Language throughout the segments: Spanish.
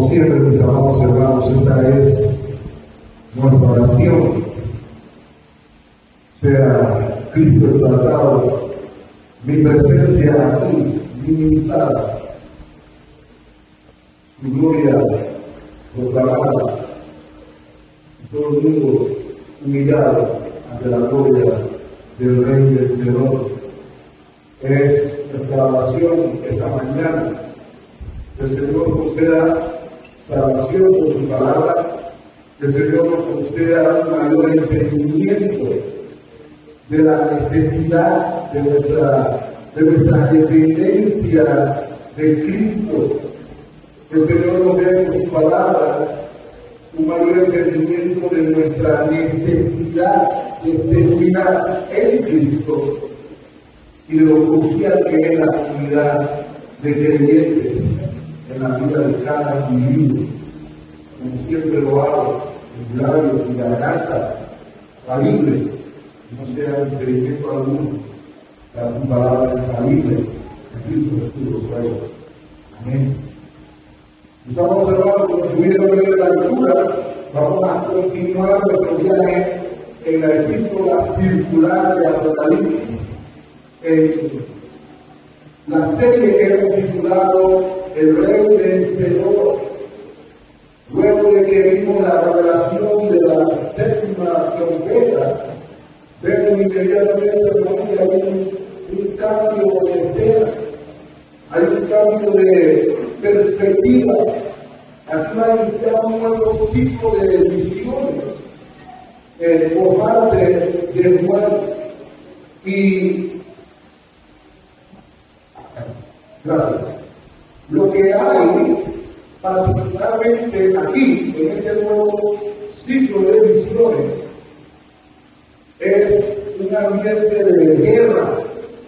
Como siempre, mis amados hermanos, esa es nuestra oración. Sea Cristo exaltado, mi presencia aquí minimizada, su gloria proclamada, y todo el mundo humillado ante la gloria del Rey y del Señor. Es nuestra oración esta mañana. El Señor conceda salvación por su palabra, que el Señor nos conceda un mayor entendimiento de la necesidad de nuestra dependencia de Cristo. Que el Señor nos dé por su palabra un mayor entendimiento de nuestra necesidad de seguridad en Cristo y de lo crucial que es la comunidad de creyentes en la vida de cada individuo. Como siempre lo hago, en labios y garganta, falible, no sea impedimento alguno para su palabra infalible, en Cristo Jesús los reyes. Amén. Estamos hermanos, concluyendo la lectura, vamos a continuar nuestro viaje en la epístola circular de Apocalipsis, en la serie que hemos titulado El Rey Vencedor. Luego de que vimos la revelación de la séptima trompeta, vemos inmediatamente que hay un cambio de escena, hay un cambio de perspectiva. Aquí va a iniciar un nuevo ciclo de visiones por parte de Juan. Y gracias. Lo que hay particularmente aquí, en este nuevo ciclo de visiones, es un ambiente de guerra,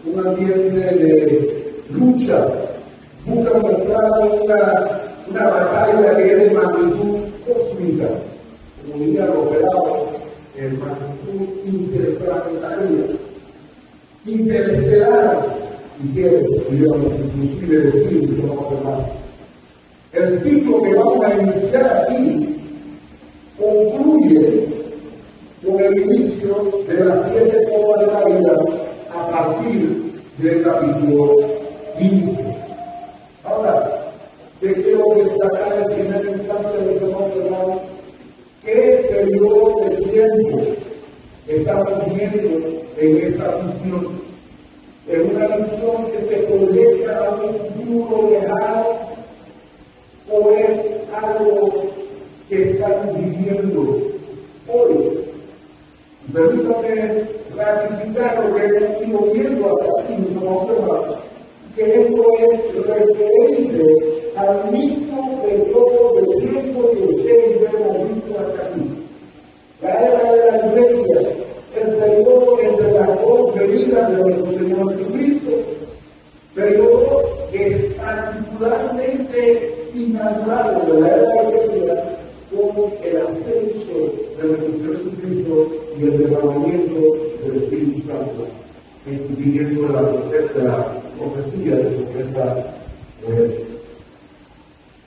un ambiente de lucha. Busca mostrar una batalla que es de magnitud cósmica, como diría lo operado, en magnitud interestelar, si quieren, digamos, inclusive decir, que se va a observar. El ciclo que vamos a iniciar aquí concluye con el inicio de las 7 copas de la vida a partir del capítulo 15. Ahora, te quiero destacar en primera instancia, mis hermanos, qué periodo de tiempo estamos viendo en esta visión. Es una visión que se proyecta a un futuro lejano o es algo que estamos viviendo hoy. Permítame ratificar lo que hemos ido viendo hasta aquí, mis hermanos, que esto es referente al mismo periodo de tiempo que ustedes han visto hasta aquí. La era de la iglesia, el periodo entre las dos venidas de nuestro Señor Jesucristo, periodo que es particularmente inaugurado de la era de la iglesia con el ascenso de nuestro Señor Jesucristo y el derramamiento del Espíritu Santo, incluyendo la profecía de profeta.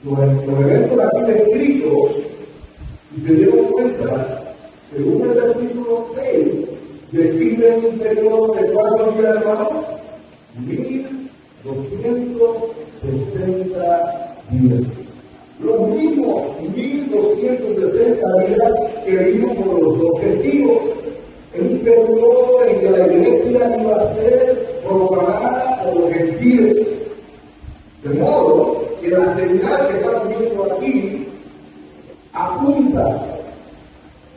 Los eventos aquí descritos, si se dieron cuenta, según el versículo 6, describen un periodo de ¿cuántos días, hermanos? 1260 días. Los mismos 1260 días que vimos por los dos testigos, en un periodo en que la iglesia iba a ser proclamada por los gentiles. De modo que la señal que estamos viendo aquí apunta,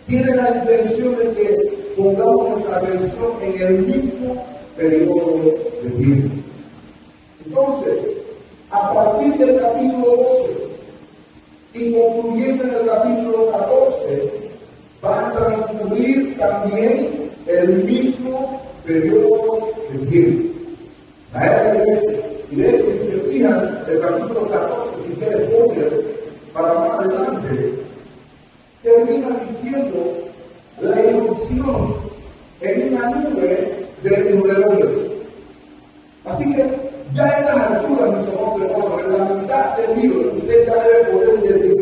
tiene la intención de que pongamos nuestra atención en el mismo periodo de tiempo. Entonces, a partir del capítulo 12 y concluyendo en el capítulo 14, va a transcurrir también el mismo periodo de tiempo. La era de la iglesia. Y de hecho, si se fijan, el capítulo 14, si ustedes ponen para más adelante, termina diciendo la irrupción en una nube del Hijo del Hombre. Así que ya en las alturas, mis hermanos, en la mitad del libro, usted ya debe poder identificar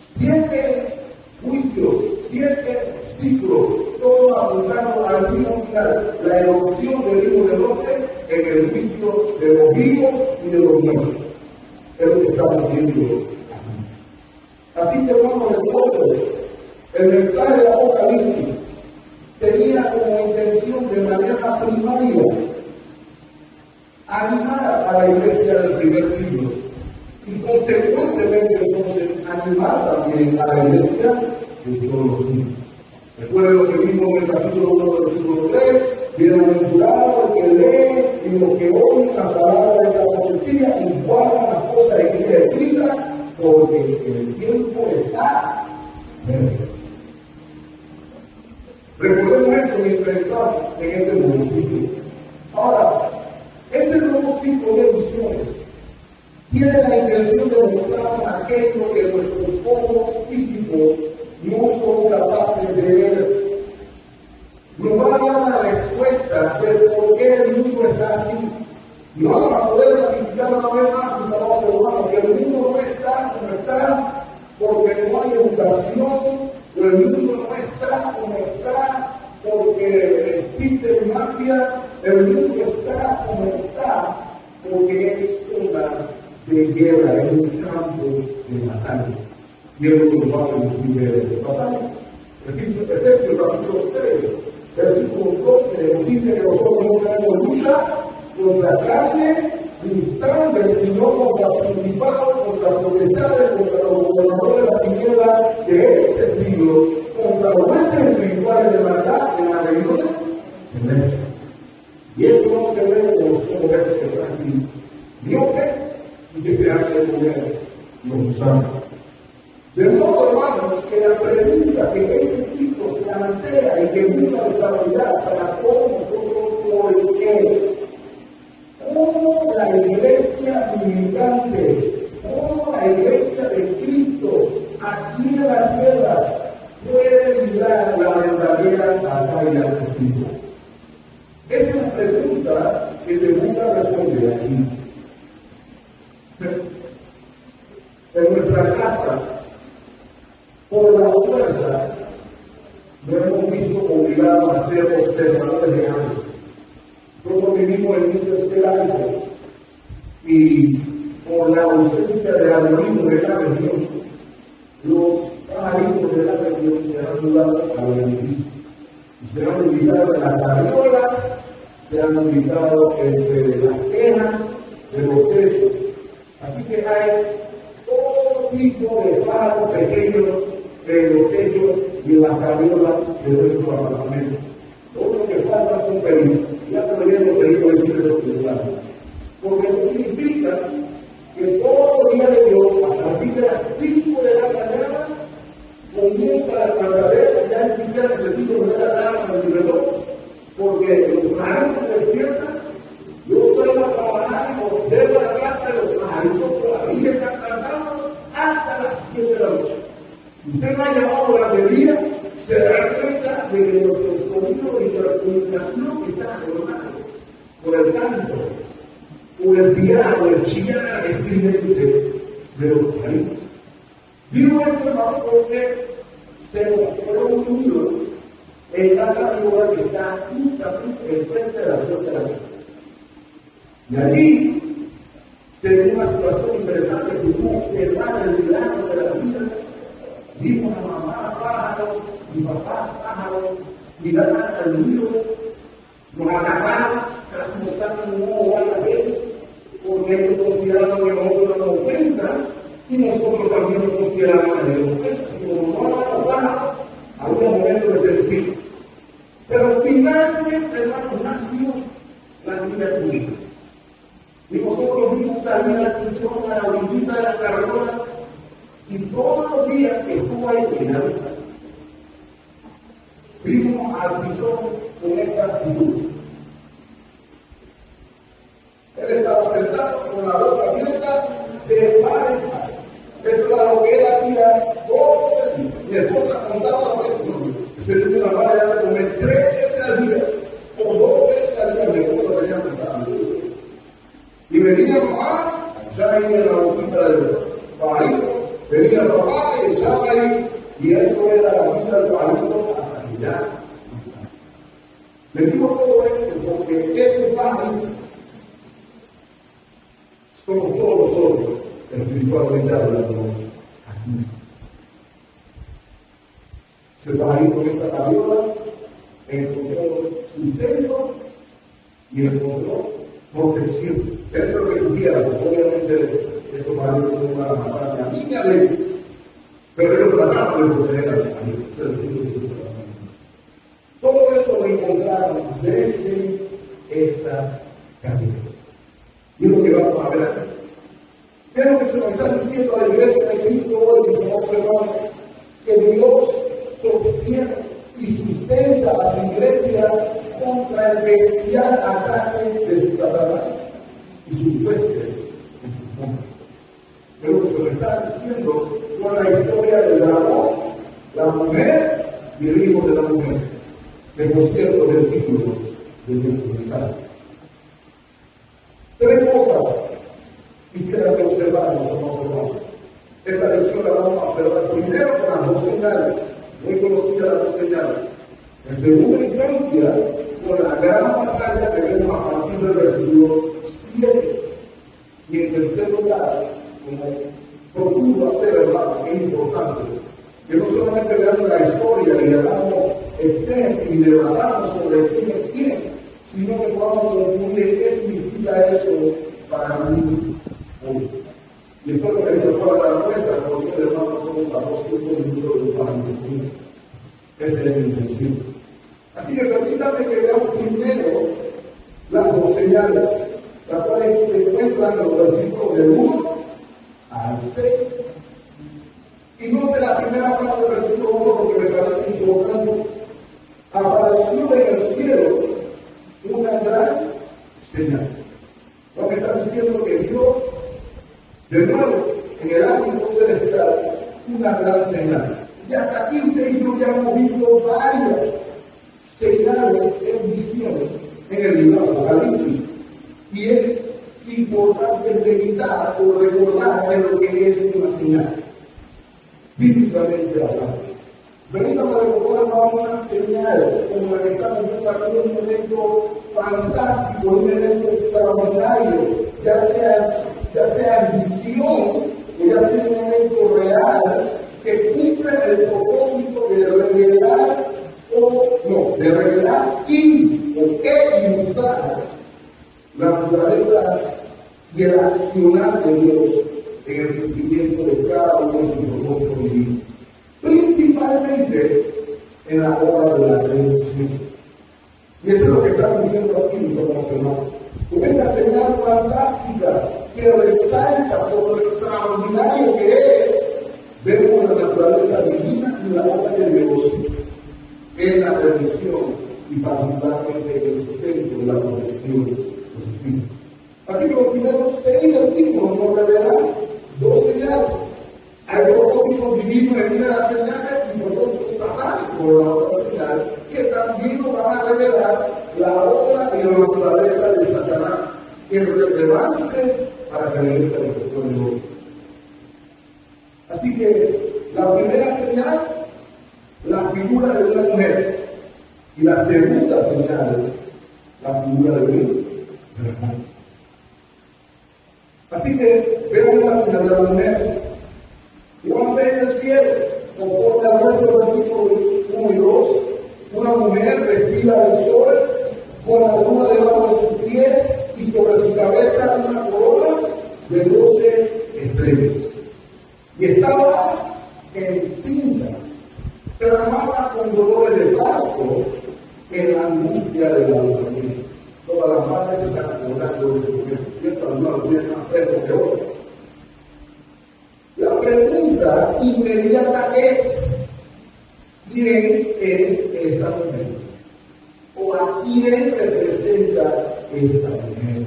7 juicios, 7 ciclos, todos apuntando al mismo final, la erupción del Hijo del Hombre en el juicio de los vivos y de los muertos. Es lo que estamos viendo. Así que vamos a recuerdo, el mensaje de Apocalipsis tenía como intención de manera primaria animar a la iglesia del primer siglo y consecuentemente entonces animar también a la iglesia de todos los siglos. Recuerden lo que vimos en el capítulo 1 versículo 3, bienaventurado el que lee y los que oyen la palabra de la profecía y guardan las cosas escritas, porque el tiempo está cerca. Recordemos esto mientras estamos en este nuevo ciclo. Ahora, este nuevo ciclo de misiones tiene la intención de mostrar aquello que nuestros ojos físicos no son capaces de ver. Nos va a dar la respuesta de por qué el mundo está así. Y vamos a poder ratificar una vez más, mis amados hermanos, que el mundo no está como está porque no hay educación, o el mundo no está como está porque existe mafia, el mundo está como está porque es zona de guerra, es un campo de batalla. Y es lo que nos va a permitir el pasaje. Efesios capítulo 6, versículo 12, nos dice que nosotros no tenemos lucha contra carne ni sangre, sino contra principados, contra potestades, contra los gobernadores de la tiniebla de este siglo, contra los huestes espirituales de maldad en las regiones celestes. Y eso no se ve con los ojos que están miopes y que se han de poder los gusanos. De modo, hermanos, que la pregunta que este ciclo plantea y que busca desarrollar para todos nosotros hoy es: ¿cómo la iglesia militante, cómo la iglesia de Cristo aquí en la tierra puede mirar la verdadera batalla espiritual? Esa es la pregunta que se busca responder aquí. En nuestra casa, por la fuerza, nos hemos visto obligados a ser observadores de ángeles. Nosotros vivimos en un tercer año y por la ausencia de algoritmos de la región, los pajaritos de la región se han mudado a la edificio. Y se han ubicado en las carriolas, se han ubicado entre las quejas de los techos. Así que hay todo tipo de pájaros pequeños en los techos y en las carriolas de nuestros apartamentos. Todo lo que falta son peligros. Ya te veía los peligros de los celulares. Porque eso significa que todos los días de Dios, a partir de las 5 de la mañana, comienza la cantadera, ya ni siquiera necesito poner la alarma en mi reloj, porque los pajaritos se despiertan. Yo salgo a trabajar y ordeno la casa de los pajaritos todavía están cantando hasta las 7 de la noche. Usted me ha llamado durante el día, se dará cuenta de que nuestro sonido de intercomunicación está formado por el canto, por el piano, el chillar estridente de los pajaritos. Digo esto, hermano, porque se nos fue unido en la carriola que está justamente enfrente de la puerta de la casa. Y allí se dio una situación interesante que pudimos observar el milagro de la vida. Vimos a mamá pájaro, mi papá pájaro, mi gata al nido, nos agarraron, casi nos sacan un ojo varias veces, porque ellos consideraban que nosotros era una ofensa, y nosotros también nos considerábamos que era una ofensa. Así como no hablamos pájaros, había momentos de tensión. Pero finalmente, hermanos, nació la vida pública. Y nosotros vimos salir al pichón a la orillita de la carriola, y todos los días que estuvo ahí en la vista, vimos al pichón con esta actitud. Él estaba sentado con la boca abierta de par en par. Eso era lo que él hacía todo el día. Mi esposa contaba las veces que se le dio una vara de comer 3 veces al día o 2 veces al día. Mi esposa lo tenía contado. Y venía mamá, ya ahí en la boquita del pajarito, Venía papá y echaba ahí, y eso era la vida del palito hasta que ya. Le digo todo esto porque ese palito somos todos nosotros, espiritualmente hablando, aquí. Se va a ir con esa cabiola, encontró sustento y encontró protección. Dentro de tu vida, obviamente, estos maridos no van a matar a mí ni a él, pero ellos trataban de proteger a mí. Todo eso lo encontraron desde esta cabiola. Y es lo que vamos a ver aquí. ¿Qué es lo que se nos está diciendo a la iglesia de Cristo hoy, mis amados hermanos? Que Dios sostiene y sustenta a su iglesia contra el bestial ataque de Satanás y sus huestes en su contra. Es lo que se nos está diciendo con la historia del dragón, la mujer y el hijo de la mujer, que por cierto es el título del mensaje. Tres cosas quisiera que observáramos, amados hermanos. Esta lección la vamos a observar primero con las dos señales, muy conocidas las dos señales. En segunda instancia, con la gran batalla que vemos a partir del versículo 7. Y en tercer lugar, como procuro hacer, hermano, es importante, que no solamente veamos la historia y hagamos exégesis y debatamos sobre quién es quién, sino que podamos concluir qué significa eso para mí hoy. Y espero que se pueda dar cuenta, porque el hermano nos habló 5 minutos de pandemia. Esa es mi intención. Así que permítame que veamos primero las dos señales, las cuales se encuentran en los versículos del 1 al 6. Y note la primera parte del versículo 1 porque me parece importante. Apareció en el cielo una gran señal. Lo que está diciendo que Dios, de nuevo, en el ámbito celestial, una gran señal. Y hasta aquí usted y yo ya hemos visto varias señales en visiones en el libro de Apocalipsis. Y es importante meditar o recordar en lo que es una señal, bíblicamente hablando. Venimos a recordar una señal como la que estamos viendo aquí, un momento fantástico, un evento extraordinario, ya sea en visión o ya sea un evento real, que cumple el propósito de revelar y mostrar la naturaleza y el accionar de Dios en el cumplimiento de cada uno de sus propósitos divinos. Principalmente en la obra de la redención. Y eso es lo que estamos viendo aquí, mis amados hermanos. Con esta señal fantástica que resalta por lo extraordinario que es, vemos la naturaleza divina y la obra de Dios en la redención y particularmente en el sustento de la protección de sus hijos. Así que los primeros 6 versículos nos revelan dos señales. Hay propósitos divinos en una de las señales y propósitos satánicos en la otra señal, que también nos van a revelar la obra y la naturaleza de Satanás, que es relevante para que la iglesia de Cristo de hoy. Así que la primera señal, la figura de una mujer, y la segunda señal, la figura de un hermano. Así que vemos la señal de la mujer. Y vamos a ver en el cielo, conforme al resto del versículo 1 y 2, una mujer vestida de sol, con la luna debajo de sus pies y sobre su cabeza una corona de 12 estrellas. Y estaba encinta, clamaba con dolores de parto en la angustia de la mujer. Todas las madres están acordando de ese momento, ¿cierto? Algunas tienen más perros que otras. La pregunta inmediata es: ¿quién es esta mujer? ¿O a quién representa esta mujer?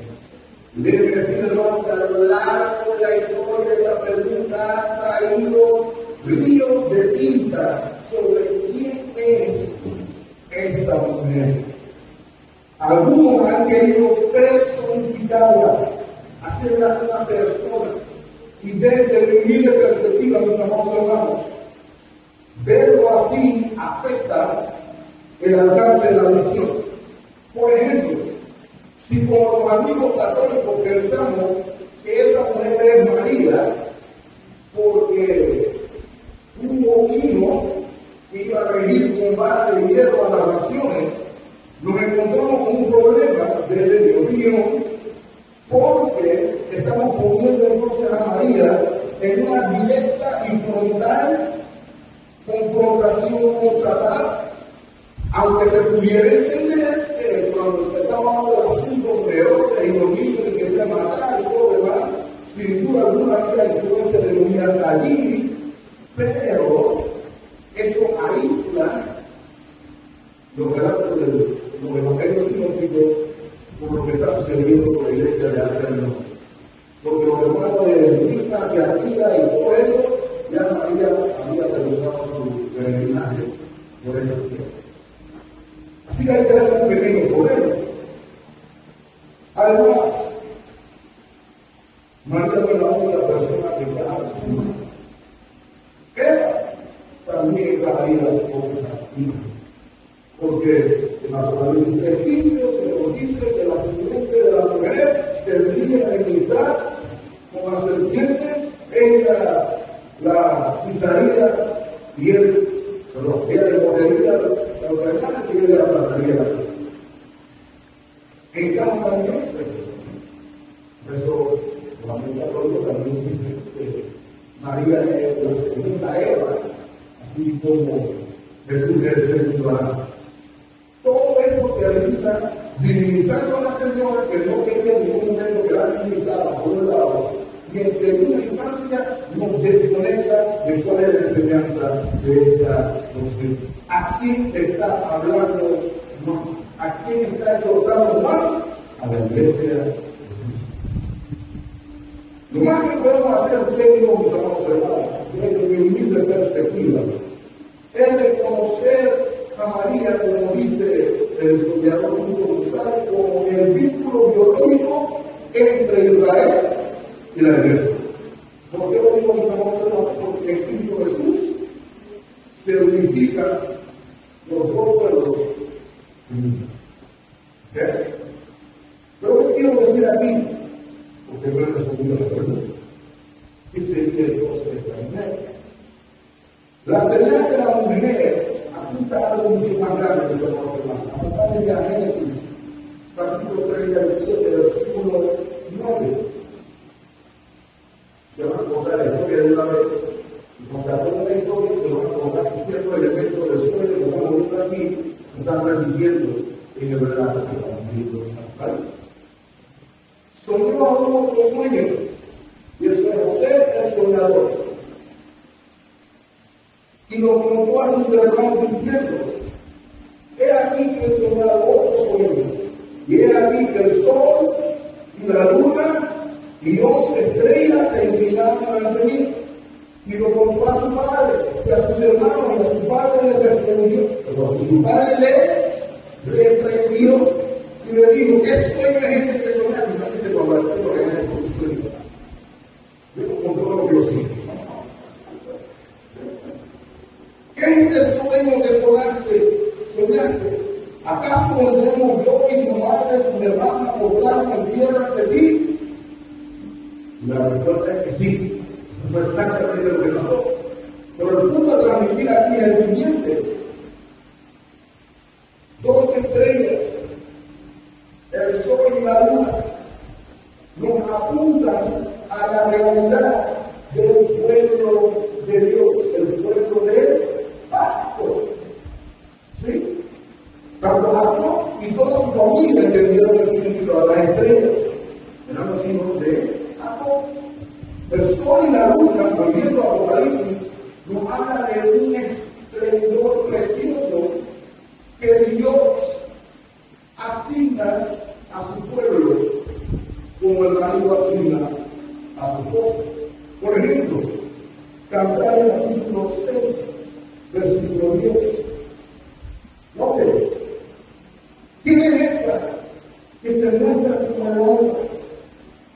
Debe decir, hermano, que a lo largo de la historia esta pregunta ha traído ríos de tinta sobre quién es esta mujer. Algunos han querido personificarla, hacerla una persona, Y desde mi humilde perspectiva, mis amados hermanos, verlo así afecta el alcance de la misión. Por ejemplo, si como los amigos católicos pensamos que esa mujer es María, porque un bovino iba a regir con vara de hierro a las naciones, nos encontramos con un problema desde mi opinión, porque estamos poniendo entonces a María en una directa y frontal confrontación con Satanás. Aunque se pudiera entender que cuando estamos hablando de asuntos de Herodes y los niños que querían matar y todo lo demás, sin duda alguna había influencia de unidad allí, pero eso aísla los relatos de los evangelios sinópticos por lo que está sucediendo con la iglesia de Asia del Norte. Porque los hermanos de Mirna y Artida y todo eso, ya María había terminado su peregrinaje por esa tierra. Así que hay que tener un pequeño problema. Además, María no es la única persona que está a la semana. Eva también estaría con esa hija. Porque en Apocalipsis 3:15 se nos dice que la simiente de la mujer tendría que imitar con la serpiente, ella la pisaría y ella le mordería la otra y él le aplastaría la cabeza. En cambio también, por eso la Biblia también dice que María es la segunda Eva, así como Jesús es el segundo Adán. Todo esto que ahorita divinizando a la Señora, que no quería en ningún momento que la divinizara por un lado, y en segunda instancia nos desconecta de cuál es la enseñanza de esta doctrina. ¿A quién está hablando Juan? ¿A quién está exhortando Juan? A la iglesia de Cristo. Lo más que podemos hacer ustedes, mis amados hermanos, desde mi humilde perspectiva, es reconocer a María, como dice el historiador González, como el vínculo biológico entre Israel y la iglesia. ¿Por qué lo digo, mis amados hermanos? Porque en Cristo Jesús se unifican los dos pueblos. Pero ¿qué quiero decir aquí? Porque no he respondido a la pregunta. ¿Qué sería entonces esta mujer? La señal de la mujer apunta a algo mucho más grande que se conoce más. Apunta a Génesis, capítulo 37, versículo 9. Se van a contar la historia de una vez. Y contando la historia, se van a contar ciertos elementos del sueño que estamos viendo aquí, que están repitiendo en el relato que estamos viendo en las páginas. Soñó a otro sueño, y es José el soñador. Y lo contó a sus hermanos diciendo: he aquí que he soñado otro sueño, y he aquí que el sol y la luna y 11 estrellas se inclinaban ante mí. Y lo contó a su padre y a sus hermanos, y a su padre le reprendió. Pero su padre le reprendió y le dijo: ¿qué sueño es gente que soña? Y no dice cuando el pueblo es el sueño. Yo con todo lo que yo siento. ¿Qué es este sueño que soñaste? ¿Acaso vendremos yo y tu madre, tu hermana, por carne en tierra de ti? Y la respuesta es que sí. Eso fue exactamente lo que pasó. Pero el punto de transmitir aquí es el siguiente: 2 estrellas, el sol y la luna, nos apuntan a la realidad del pueblo de Dios, el pueblo del pacto. ¿Sí? Tanto Jacob y toda su familia entendieron el significado de las estrellas. Eran los hijos de Jacob. El sol y la luna, volviendo a Apocalipsis, nos habla de un esplendor precioso que Dios asigna a su pueblo, como el marido asigna a su esposa. Por ejemplo, Cantar el capítulo 6, versículo 10. Note, ¿quién es esta que se muestra como la luna,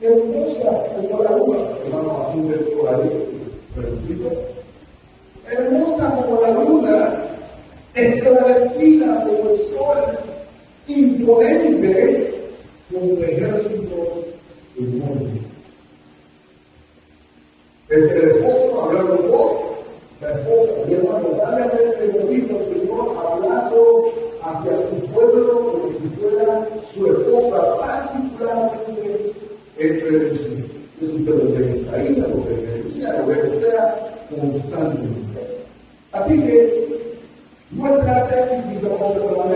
hermosa como la luna? Hermano, apunte hermosa como la luna, esclarecida como el sol, imponente como el ejército del mundo. El esposo hablando con la esposa, y hermano, varias veces hemos visto al Señor hablando hacia su pueblo como si fuera su esposa, particularmente entre su pueblo de Israel, lo que sea constantemente. Así que nuestra tesis, mis hermanos,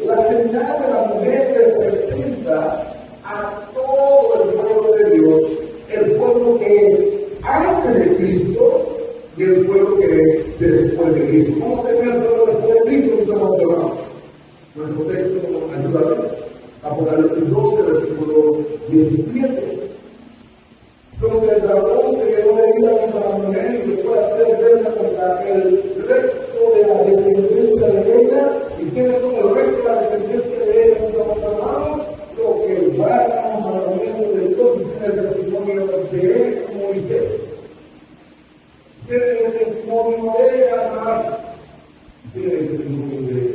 la señal de la mujer representa a todo el pueblo de Dios, el pueblo que es antes de Cristo y el pueblo que es después de Cristo. ¿Cómo se ve el pueblo después de Cristo, mis hermanos? Nuestro texto ayuda a ver. Apocalipsis 12, versículo 17. Entonces el dragón se quedó de vida contra la mujer y se puede hacer verla contra el resto de la descendencia de ella. ¿Y quiénes son el resto de la descendencia de ella, mis hermanos? Los que guardan los mandamientos de Dios y tienen el testimonio de él, como Moisés. Tienen el testimonio de ella, tienen el testimonio de él.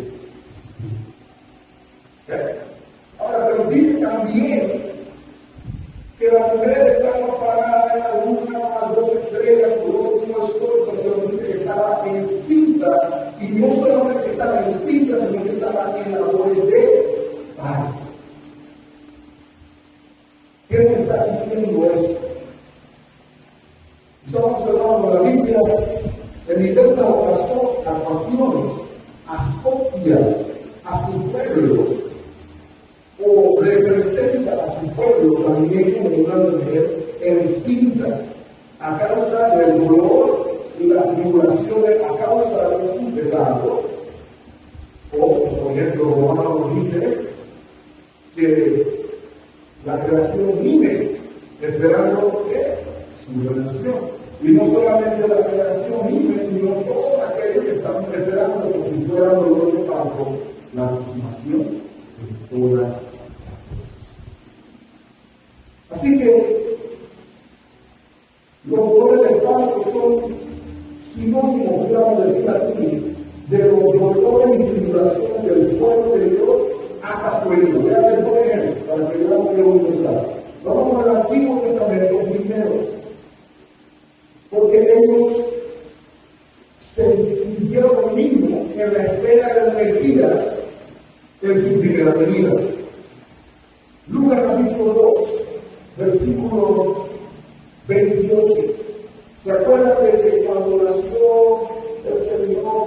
Ahora, pero dice también que la mujer estaba parada en la luna a 2 estrellas, por otro como el sol, pero se nos dice que estaba encinta, y no solamente que estaba encinta, sino que estaba en labores de parto. ¿Qué nos está diciendo eso? Estamos observando la Biblia en diversas ocasiones asocia a su pueblo o representa a su pueblo también como una mujer encinta a causa del dolor y las tribulaciones a causa de su pecado. O, por ejemplo, Romano nos dice que la creación vive esperando su redención. Y no solamente la creación vive, sino todos aquellos que están esperando como si fuera dolor de parto, la consumación de todas las cosas. Así que los dolores de parto son sinónimos, podríamos decir así, de los dolores y tribulaciones del pueblo de Dios hasta su venida. Vean por ejemplo, para que veamos que voy a empezar. Vamos al Antiguo Testamento primero, porque ellos se sintieron lo mismo en la espera del Mesías en su primera venida. Lucas capítulo 2, versículo 28. ¿Se acuerdan de que cuando nació el Señor,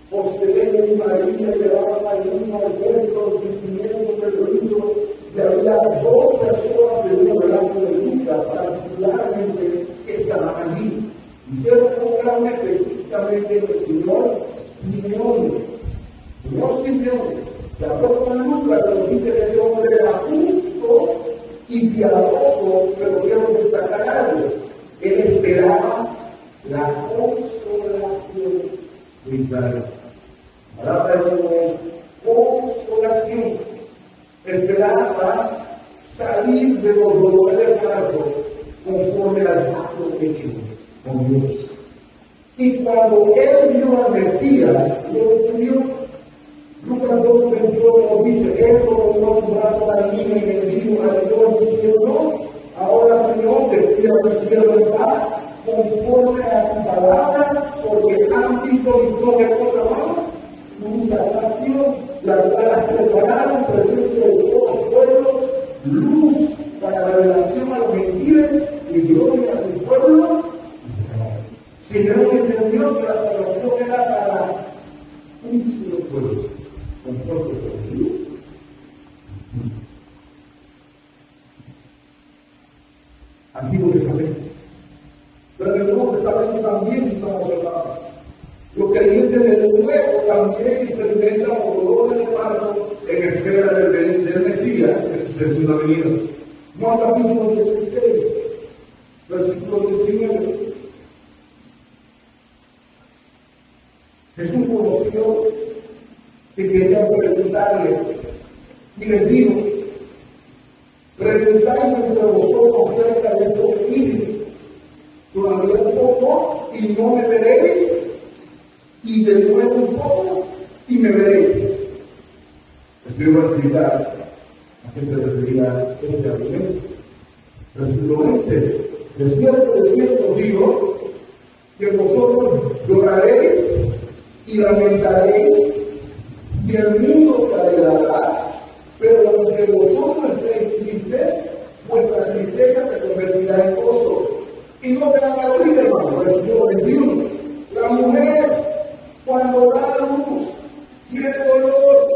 José y María llevaban al niño al templo, los sentimientos del libro, y había 2 personas según delante de Lucas, particularmente que estaban allí? Y quiero enfocarme específicamente en el señor Simeón. No Simeón, de acuerdo con Lucas, nos dice que el hombre era justo y piadoso, pero quiero destacar algo. Él esperaba la consolación de Israel. La palabra de Dios es consolación. Esperaba salir de los dolores del parto conforme al pacto hecho con Dios. Y cuando él vio al Mesías, lo vio. Lucas 2:28 nos dice: él colocó su brazo a la niña y le dijo a Dios diciendo: ahora, Señor, te pido que siervo en paz, conforme a tu palabra, porque han visto mis ojos, cosa más, tu salvación, la cual has preparado en presencia de todos los pueblos, luz para revelación a los gentiles y gloria a tu pueblo. Simeón entendió que la salvación era para un solo pueblo, conforme con Dios. Antiguo Testamento. Pero en el Nuevo Testamento también estamos hablando. Los creyentes del Nuevo también experimentan los dolores de parto en espera del Mesías, en su segunda venida. Juan capítulo 16, versículo 19. Jesús conoció que querían preguntarle y les dijo: preguntáis entre vosotros acerca de estos espíritus, todavía un poco y no me veréis, y de nuevo un poco, y me veréis. Les voy a explicar a qué se refería este argumento. Versículo 20. De cierto digo, que vosotros lloraréis y lamentaréis, y el mundo se alegrará, pero aunque vosotros estéis tristes, vuestra tristeza se convertirá en gozo. Y no te van a oír, hermano, versículo 21. La mujer, cuando da a luz, tiene dolor,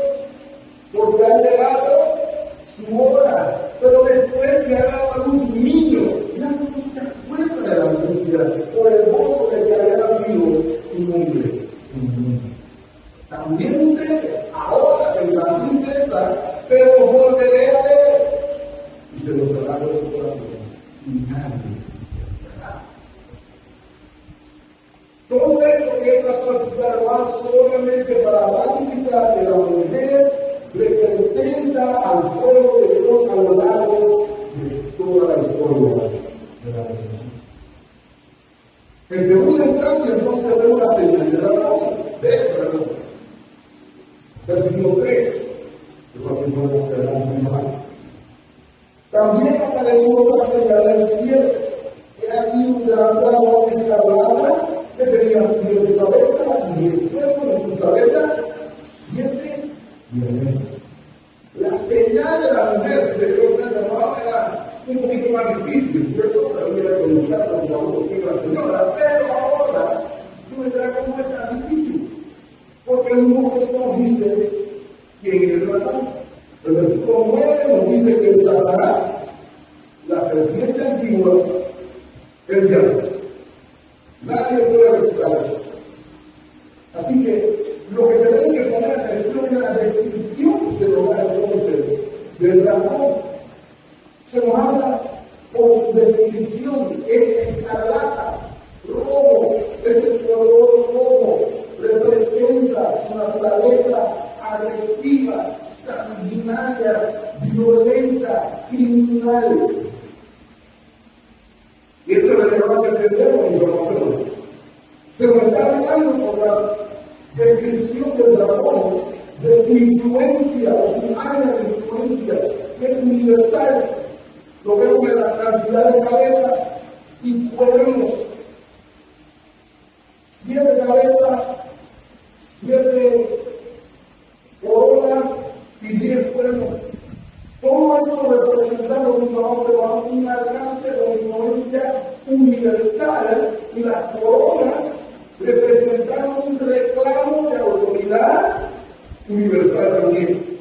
porque ha llegado su hora, pero después que ha dado a luz un niño, ya no se acuerda de la angustia por el gozo de que haya nacido un hombre. También ustedes, ahora tendrán tristeza, pero volveré a ver, y se los hará con el corazón, y nadie verá. Todo esto que he tratado de explicar va solamente para ratificar que la mujer representa al pueblo de Dios a lo largo de toda la historia de la redención. En segunda instancia, entonces, vemos la señal del dragón. Versículo 3. También apareció otra señal del cielo. Era aquí un gran dragón escarlata que tenía 7 cabezas y el cuerpo de sus cabezas 7 diademas. La señal de la mujer, si se dio cuenta, era un poquito más difícil, ¿cierto? Había que buscarla como la señora, pero ahora no entra como es tan difícil, porque el mismo texto nos dice quién es el dragón. El versículo 9 nos dice que Satanás, la serpiente antigua, el diablo. Nadie puede refutar eso. Así que lo que tenemos que poner atención es la descripción que se nos da entonces del dragón. Se nos habla por su descripción, es escarlata, rojo, es el color rojo, representa su naturaleza agresiva, sanguinaria, violenta, criminal. Y esto es relevante entenderlo, mis hermanos. Se nos está hablando por la descripción del dragón, de su influencia, o su área de influencia, que es universal. Lo vemos en la cantidad de cabezas y cuernos. 7 cabezas, 7 coronas y 10 cuernos. Todo esto representando un alcance de influencia universal, y las coronas representaron un reclamo de autoridad universal también.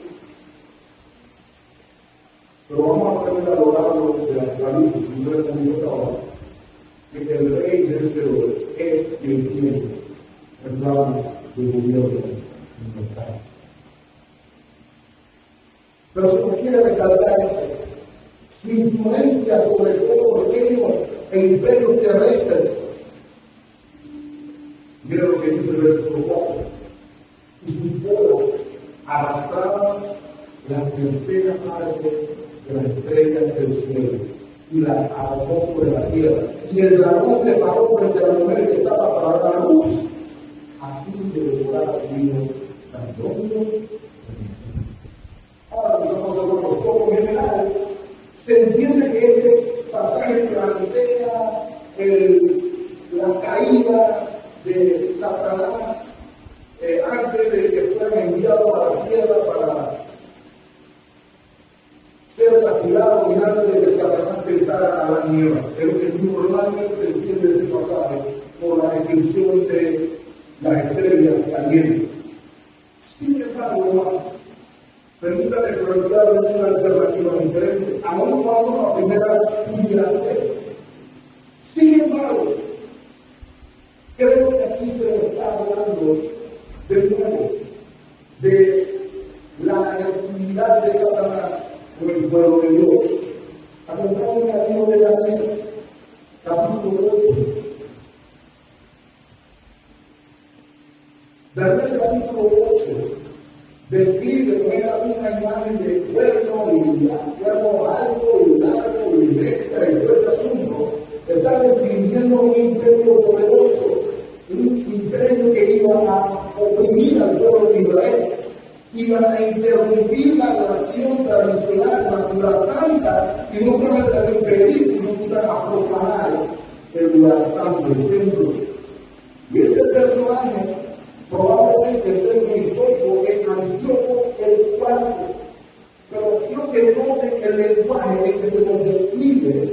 Pero vamos a aprender a lo largo de la Apocalipsis, si no es muy ahora, que el rey vencedor es quien tiene el plan de gobierno universal. Pero se nos quiere recalcar esto: su influencia sobre todo reinos e imperios terrestres. Mira lo que dice el versículo 4. Y su pueblo arrastraba la tercera parte de las estrellas del cielo y las arrojó sobre la tierra. Y el dragón se paró frente a la mujer que estaba para dar a luz, a fin de devorar a su hijo tan pronto como nacía. Ahora, nosotros por poco general, se entiende que este pasaje plantea la caída de Satanás antes de que fuera enviado a la tierra para ser castigado, y antes de que Satanás tentara a la niebla. Es lo que normalmente se entiende de este pasaje por la descripción de las estrellas calientes. Sin embargo, permítame plantear una alternativa diferente. Aún cuando la primera pudiera ser. Sin embargo, creo que aquí se está hablando de nuevo de la agresividad de Satanás con el pueblo de Dios. Acompáñenme al libro de Daniel, capítulo 8. Daniel capítulo 8 describe una imagen de cuerno y cuerno alto y largo y recta y todo este asunto. Está describiendo un imperio poderoso, un imperio que iba a oprimir al pueblo de Israel, iban a interrumpir la oración tradicional, la ciudad santa, y no solamente a impedir, sino que iban a profanar el lugar santo, el templo. Y este personaje, probablemente el término histórico, es Antíoco el Cuarto. Pero quiero que noten el lenguaje en que se nos describe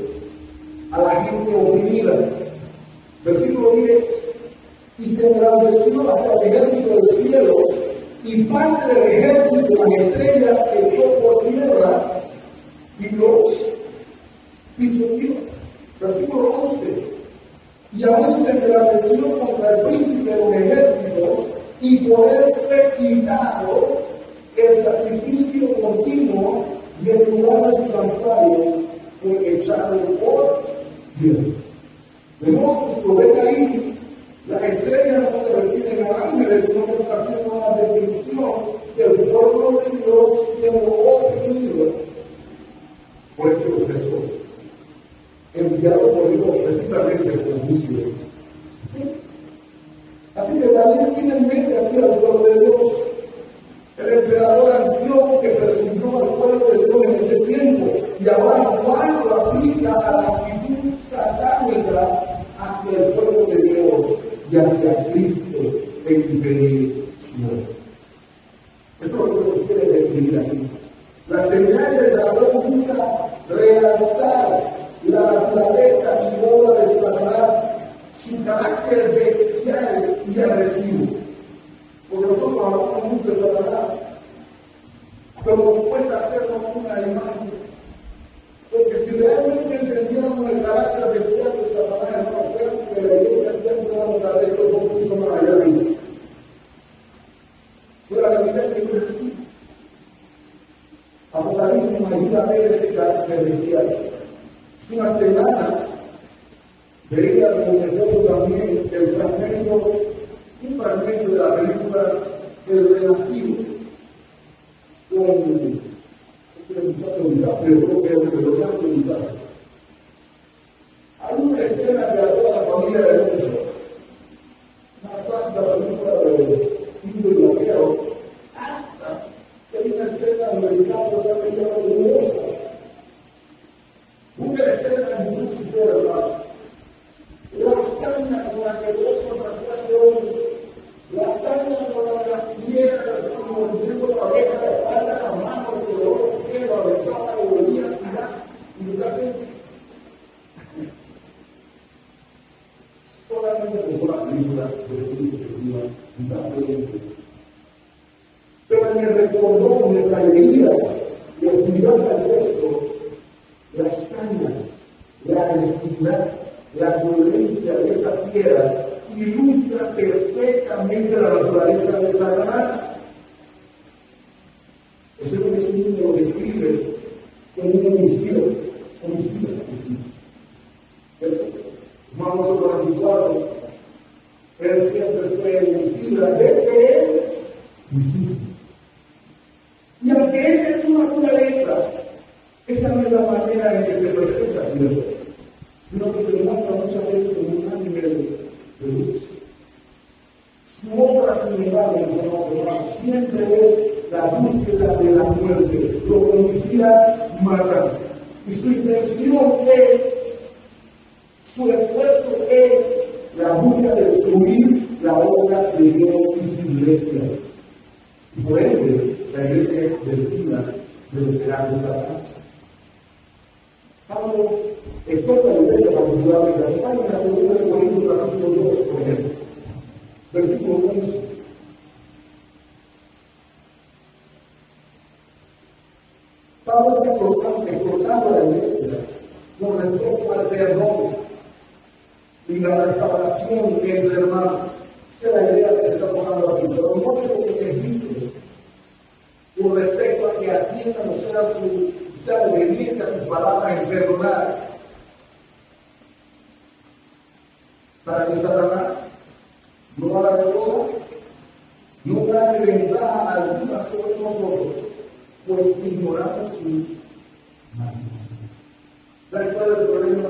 a la gente oprimida. Versículo 10. Y se engrandeció hasta el ejército del cielo, y parte del ejército, las estrellas, echó por tierra y los pisoteó. Versículo 11. Y aún se engrandeció contra el príncipe de los ejércitos, y por él fue quitado el sacrificio continuo, y el lugar de su santuario fue echado por tierra. De modo que si lo ven ahí, las estrellas no se refieren a ángeles, sino que está haciendo una descripción del pueblo de Dios siendo oprimido por este opresor, enviado por Dios precisamente por juicio. Así que también tiene en mente aquí al pueblo de Dios. El emperador Antíoco que persiguió al pueblo de Dios en ese tiempo, y ahora Juan lo aplica a la actitud satánica hacia el pueblo de Dios y hacia Cristo e impedir su obra. Esto es lo que se quiere describir aquí. La señal del dragón busca realzar la naturaleza y obra de Satanás, su carácter bestial y agresivo. Porque nosotros hablamos mucho de Satanás, pero nos cuesta hacernos una imagen. Porque si realmente entendiéramos el carácter bestial de Satanás, no creo que la iglesia entienda vamos a dar hecho dos pisos más allá arriba. Pero la realidad es que no es así. Apocalipsis nos ayuda a ver ese carácter bestial. Hace una semana veía con mi esposo también un fragmento de la película El Renacido, con el muchacho DiCaprio, creo que es el Leonardo DiCaprio. Hay una escena que a toda la familia le dio mucho. Una clásica película de Tinto y Vaquero, hasta que hay una escena donde DiCaprio está peleando con un oso. Una escena en mucho supera, hermano. La hazaña con la que el oso atacó a ese hombre, la hazaña con la que la fiera le estaba mordiendo la oreja, la espalda, la mano, que lo rompía, lo aventaba, lo volvía a tirar, y totalmente. Solamente con la película de Cristo que iba a dar. Pero me recordó, me traería y olvidó al texto la hazaña, la agresividad, la violencia de esta fiera ilustra perfectamente la naturaleza de Satanás. Eso es lo que su libro lo describe como un homicida. Juan 8:44, él siempre fue homicida, desde él homicida. Y aunque esa es su naturaleza, esa no es la manera en que se presenta siempre, sino que se muestra muchas veces como un ángel de luz. Su obra, sin embargo, mis hermanos, siempre es la búsqueda de la muerte. Los homicidas matan. Y su intención es, su esfuerzo es la búsqueda de destruir la obra de Dios y su iglesia. Y por ende, la iglesia es destina de los pecados de Satanás. Pablo exhorta a la iglesia particularmente a en la segunda de Corintios capítulo 2, por ejemplo, versículo 11. Pablo está exhortando a la iglesia con respecto al perdón y la restauración entre hermanos. Esa es la idea que se está tomando aquí. Pero no es lo que les dice con respecto a que atiendan o sea obediente a sus palabras en perdonar, para que Satanás no haga cosa, no gane ventaja alguna sobre nosotros, pues ignoramos sus manos. ¿Sabes cuál es el problema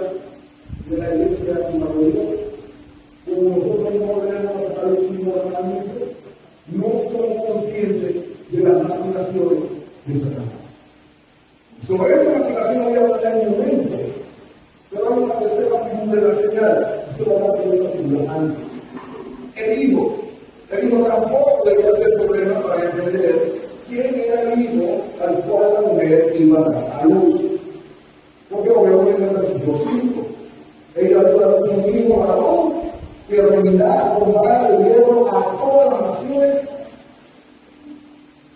de la iglesia sin mayoría? Como nosotros no tenemos decimos normalmente, no son conscientes de las maquinaciones de Satanás. Sobre esta maquinación voy a hablar en un momento, pero hay una tercera figura de la señal. Yo voy a hablar de esta figura antes. El hijo tampoco debía ser problema para entender quién era el hijo al cual la mujer iba a dar a luz. Porque obviamente en el versículo 5, ella dio a luz un hijo varón que reinará con vara de hierro a todas las naciones.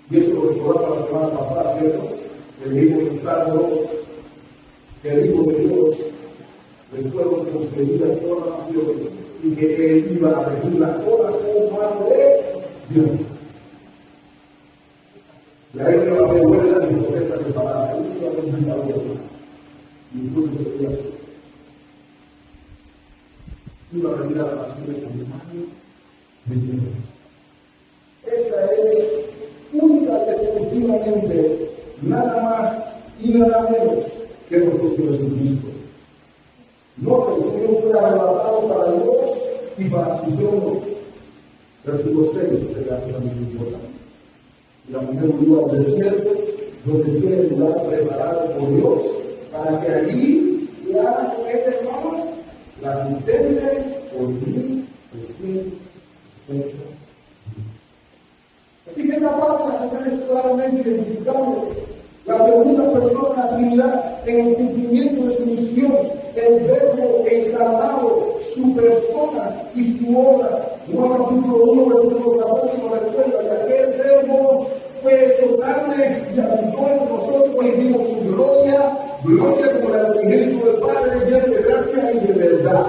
Y eso lo recordamos la semana pasada, ¿cierto? El libro de Salmo 2, que el Hijo de Dios, del pueblo que poseía todas las naciones, y que él iba a regir a toda con mano de Dios. Y ahí me va a ver vuelta de mi profeta preparada. Ahí se va a ver una vuelta. Y tú lo que hacer. Iba a regir a las naciones con mano de Dios. Esa es única y exclusivamente nada más y nada menos que nuestro Señor Jesucristo. No que el Señor fue arrebatado para Dios y para su trono. Versículo 6 de la importante. La mujer murió al desierto, donde tiene el lugar preparado por Dios, para que allí le hagan con estas hermanos, las intenten por 1360 días. Así que esta parte la señal es claramente identificable. La segunda persona de la Trinidad en el cumplimiento de su misión, el Verbo encarnado, su persona y su obra. Juan capítulo 1, versículo 14 nos recuerda que aquel Verbo fue hecho carne y habitó entre nosotros y vimos su gloria como la del unigénito del Padre, lleno de gracia y de verdad.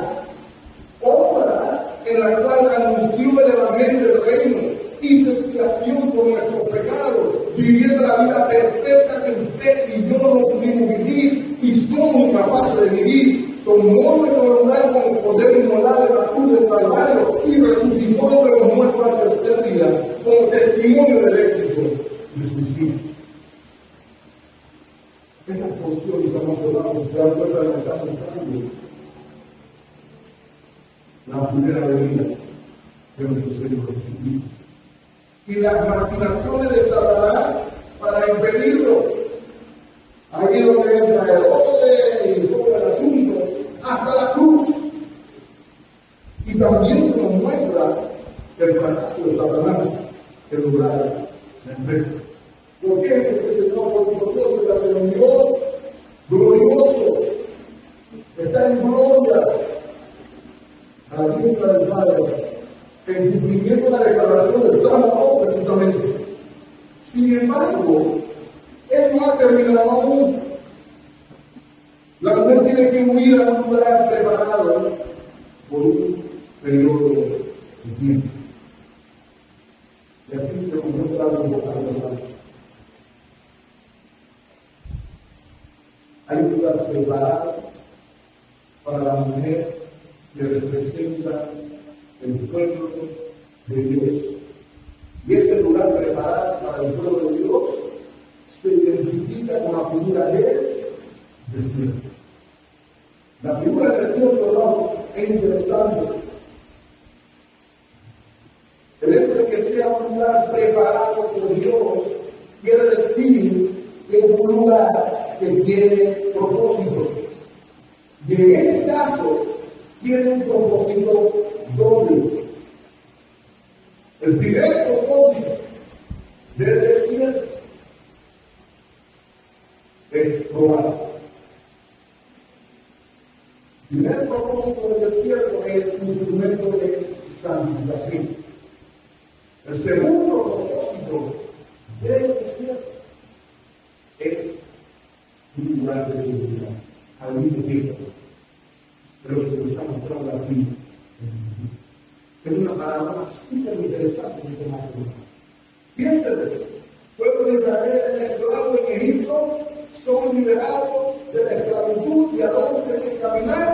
Obra en la cual anunció el Evangelio del Reino, hizo expiación por nuestros pecados, viviendo la vida perfecta que usted y yo no pudimos vivir y somos incapaces de vivir. Tomó nuestro lugar como poder inmolado en la cruz del Calvario y resucitó de los muertos al tercer día, como testimonio del éxito de su misión. Estas porciones, estamos hablando, se dan cuenta de lo que está faltando. La primera venida de nuestro Señor Jesucristo. Y las maquinaciones de Satanás para impedirlo. Ahí es donde entra Herodes y todo el asunto, hasta la cruz. Y también se nos muestra el fracaso de Satanás en lugar de empresa. ¿Por qué? Porque el Señor Todopoderoso se ascendió glorioso, está en gloria a la diestra del Padre, en cumplimiento de la declaración del Salmo 2 precisamente. Sin embargo, él no ha terminado aún. La mujer tiene que huir a un lugar preparado por un periodo de tiempo. Y aquí se contempla algo importante. Hay un lugar preparado para la mujer que representa el pueblo de Dios. Y ese lugar preparado para el pueblo de Dios se identifica con la figura del desierto. La figura del desierto, ¿no?, es interesante. El hecho de que sea un lugar preparado por Dios quiere decir que es un lugar que tiene propósito. Y en este caso, tiene un propósito doble. El primer propósito del desierto es probar. El primer propósito del desierto es un instrumento de santificación. El segundo propósito del desierto es un lugar de seguridad al mismo tiempo. Pero que se lo está mostrando aquí. Es una parábola súper interesante que se nos ocurre. Fíjense, el pueblo de Israel esclavo en Egipto son liberados de la esclavitud. ¿Y a dónde tienen que caminar?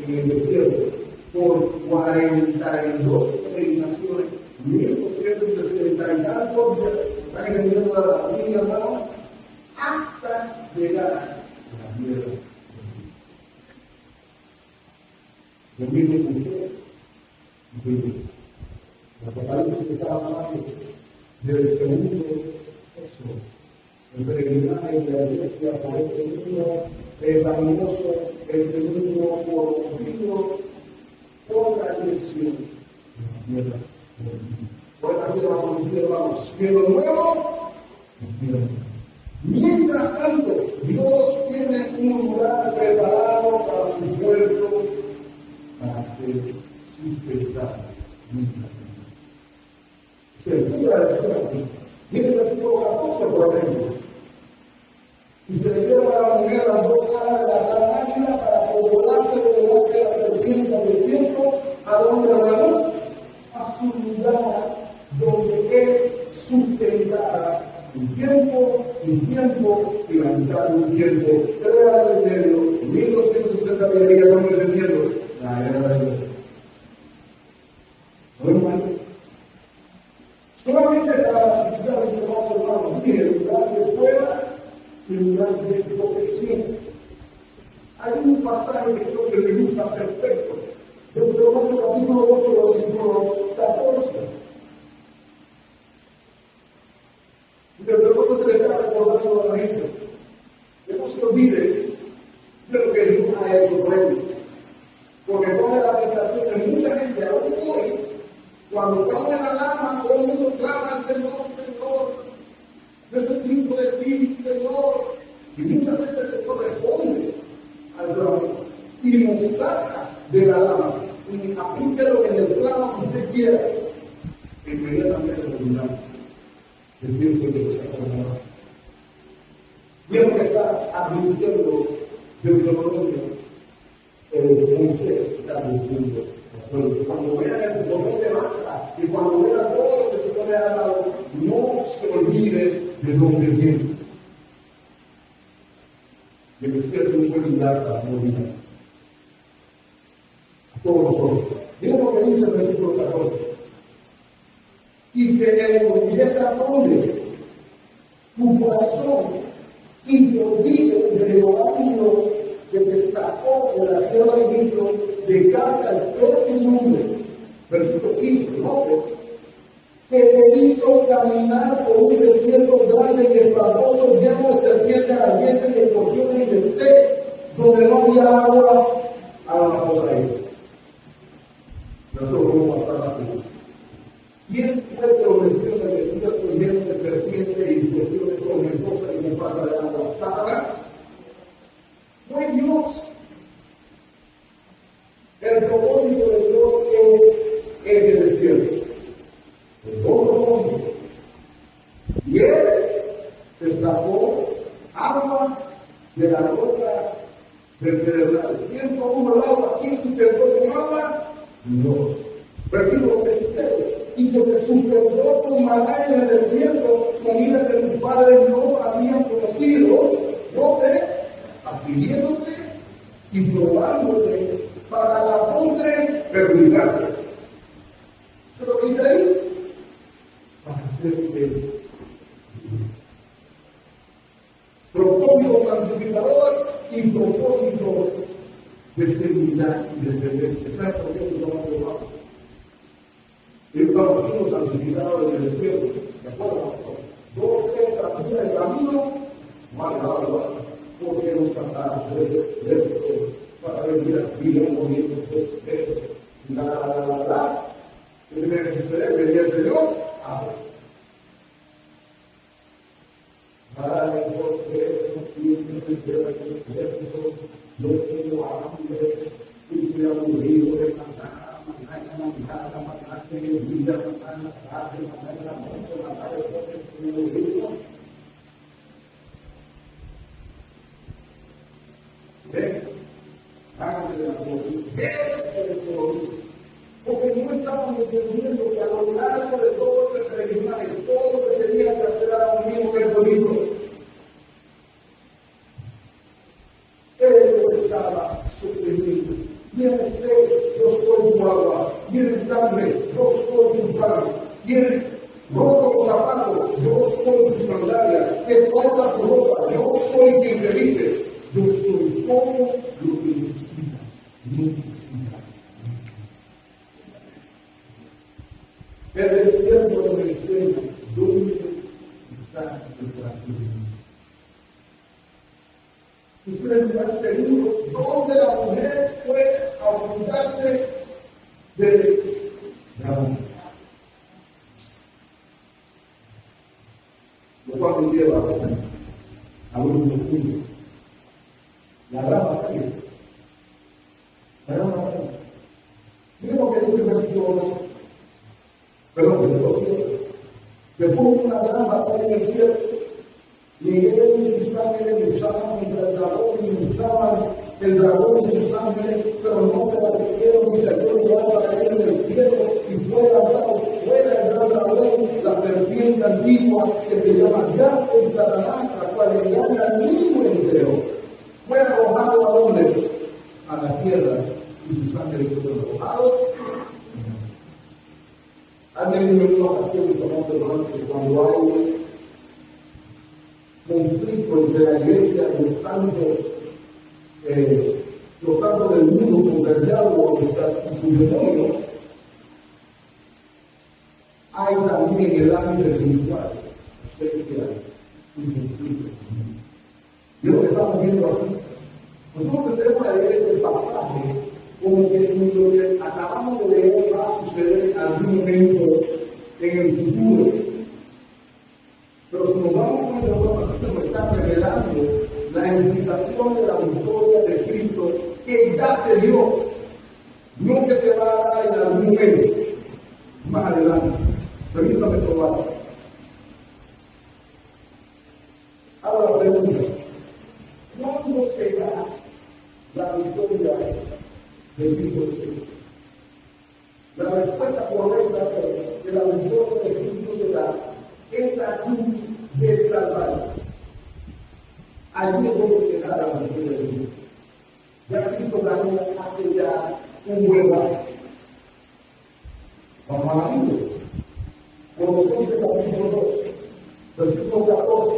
En el desierto. Por 42 peregrinaciones, 1260 y tantos días, están entendiendo la línea, hermano, hasta llegar a la tierra. Lo mismo que usted. El Apocalipsis está hablando del segundo sexo. El peregrinaje de la iglesia por este mundo pecaminoso, este mundo corrompido por la elección de la tierra. Por la tierra corrompida, cielo nuevo. Mientras tanto, Dios tiene un lugar preparado para su pueblo para ser sustentado. Se puede decir aquí. Viene el versículo 14, por ejemplo. Y se le dieron a la mujer las dos caras de la gran águila para cobrarse de delante de la serpiente al desierto, a donde va a su lugar donde es sustentada un tiempo, y la mitad de un tiempo, pero era del medio, 1260 días que estamos entendiendo, la era de Dios. ¿No es malo? Solamente para ratificar mis hermanos, dije el lugar de prueba y el lugar de protección. Hay un pasaje que creo que me gusta perfecto, de Deuteronomio capítulo 8, versículo 14. Y desde luego se le está recordando a la gente que no se olvide de lo que Dios ha hecho por él. Porque pone la tentación de mucha gente aún hoy, cuando estamos en la lama, todo el mundo clama al Señor, Señor, necesito de ti, Señor. Y muchas veces el Señor responde al clamor y nos saca de la lama y aplíquelo en el plano que usted quiera. Inmediatamente lo olvidamos. El tiempo que se acordaba. Y es lo que está advirtiendo Deuteronomio, Moisés está advirtiendo. Cuando vean el botón de marca y cuando vean todo lo que se le ha dado, no se olvide de dónde viene. Y el desierto no fue lugar para no olvidar. A todos nosotros. Miren lo que dice el versículo 14. Y se enorgullezca donde tu corazón y te olvides de Jehová tu Dios que te sacó de la tierra de Egipto de casa de ser tu nombre. Versículo 15, ¿no? Que te hizo caminar por un desierto grande y espantoso, lleno de serpientes ardientes y escorpiones y de sed, donde no había agua. Haga una cosa ahí. Nosotros vamos a pasar rápido. ¿Quién fue que lo metió en el desierto lleno de serpientes y escorpiones tormentosas y con falta de agua? ¿Satanás? Fue Dios. El propósito de Dios es el desierto. El propósito. Y Él te sacó agua de la roca del pedernal. ¿Quién tomó el agua? ¿Quién sustentó con agua? Dios. Versículo 16. Y que te sustentó con maná en el desierto, comida que tus padres no habían conocido, ¿no? Adquiriéndote y probándote para la postre perjudicarte. ¿Eso es lo que dice ahí? Para hacerte propósito santificador y propósito de seguridad y de dependencia. ¿Sabes por qué nos vamos a probar? Estamos siendo santificados en el desierto. ¿De acuerdo? 2, 3 días de camino, marcado, porque nos sacaron del desierto para venir aquí a morir después. ¿Qué tiene que suceder? Venía el Señor. Vale, porque no tiene que ver el desierto, no tengo hambre, y estoy aburrido de cantar. Porque no estamos entendiendo que a lo largo de todo ese peregrinaje, todo lo que tenía que hacer era lo mismo que el bonito. Él estaba sosteniendo. Viene sed, yo soy tu agua. Viene sangre, yo soy tu pan. Viene roto los zapatos, yo soy tu sandalia. Te falta tu ropa, yo soy quien te viste. Yo soy todo lo que necesitas. El desierto nos enseña dónde está el corazón. Es un lugar seguro donde la mujer puede ocultarse de la mujer. Lo cual me lleva a un punto. La gran batalla. La gran batalla. Miren lo que dice el versículo 12. Perdón, el 12. Le pongo una gran batalla en el cielo. Miguel y sus ángeles luchaban contra el dragón y luchaban el dragón y sus ángeles, pero no prevalecieron y salió lugar para él en el cielo y fue lanzado fuera el gran dragón, la serpiente antigua que se llama Diablo y Satanás, la cual engaña al mundo entero. Fue arrojado a donde? A la tierra y sus ángeles fueron arrojados. Han tenido en una ocasión, mis amados hermanos, que cuando hay conflicto entre la iglesia y los santos del mundo contra el diablo y sus demonios, hay también en el ámbito espiritual un conflicto. Y lo que estamos viendo aquí, nosotros tenemos que leer este pasaje como que si lo que acabamos de leer va a suceder en algún momento en el futuro. Pero si nos damos cuenta de lo que se nos está revelando, la implicación de la victoria de Cristo que ya se dio, no que se va a dar en algún momento, más adelante. Permítame probar. Ahora la pregunta, ¿cuándo será la victoria de Cristo? La respuesta correcta es que la victoria de Cristo será en la cruz del Calvario. Allí es donde se da la victoria de Cristo. Ya Cristo ganó hace ya un buen rato. Vamos a la Biblia. Colosenses capítulo 2, versículo 14.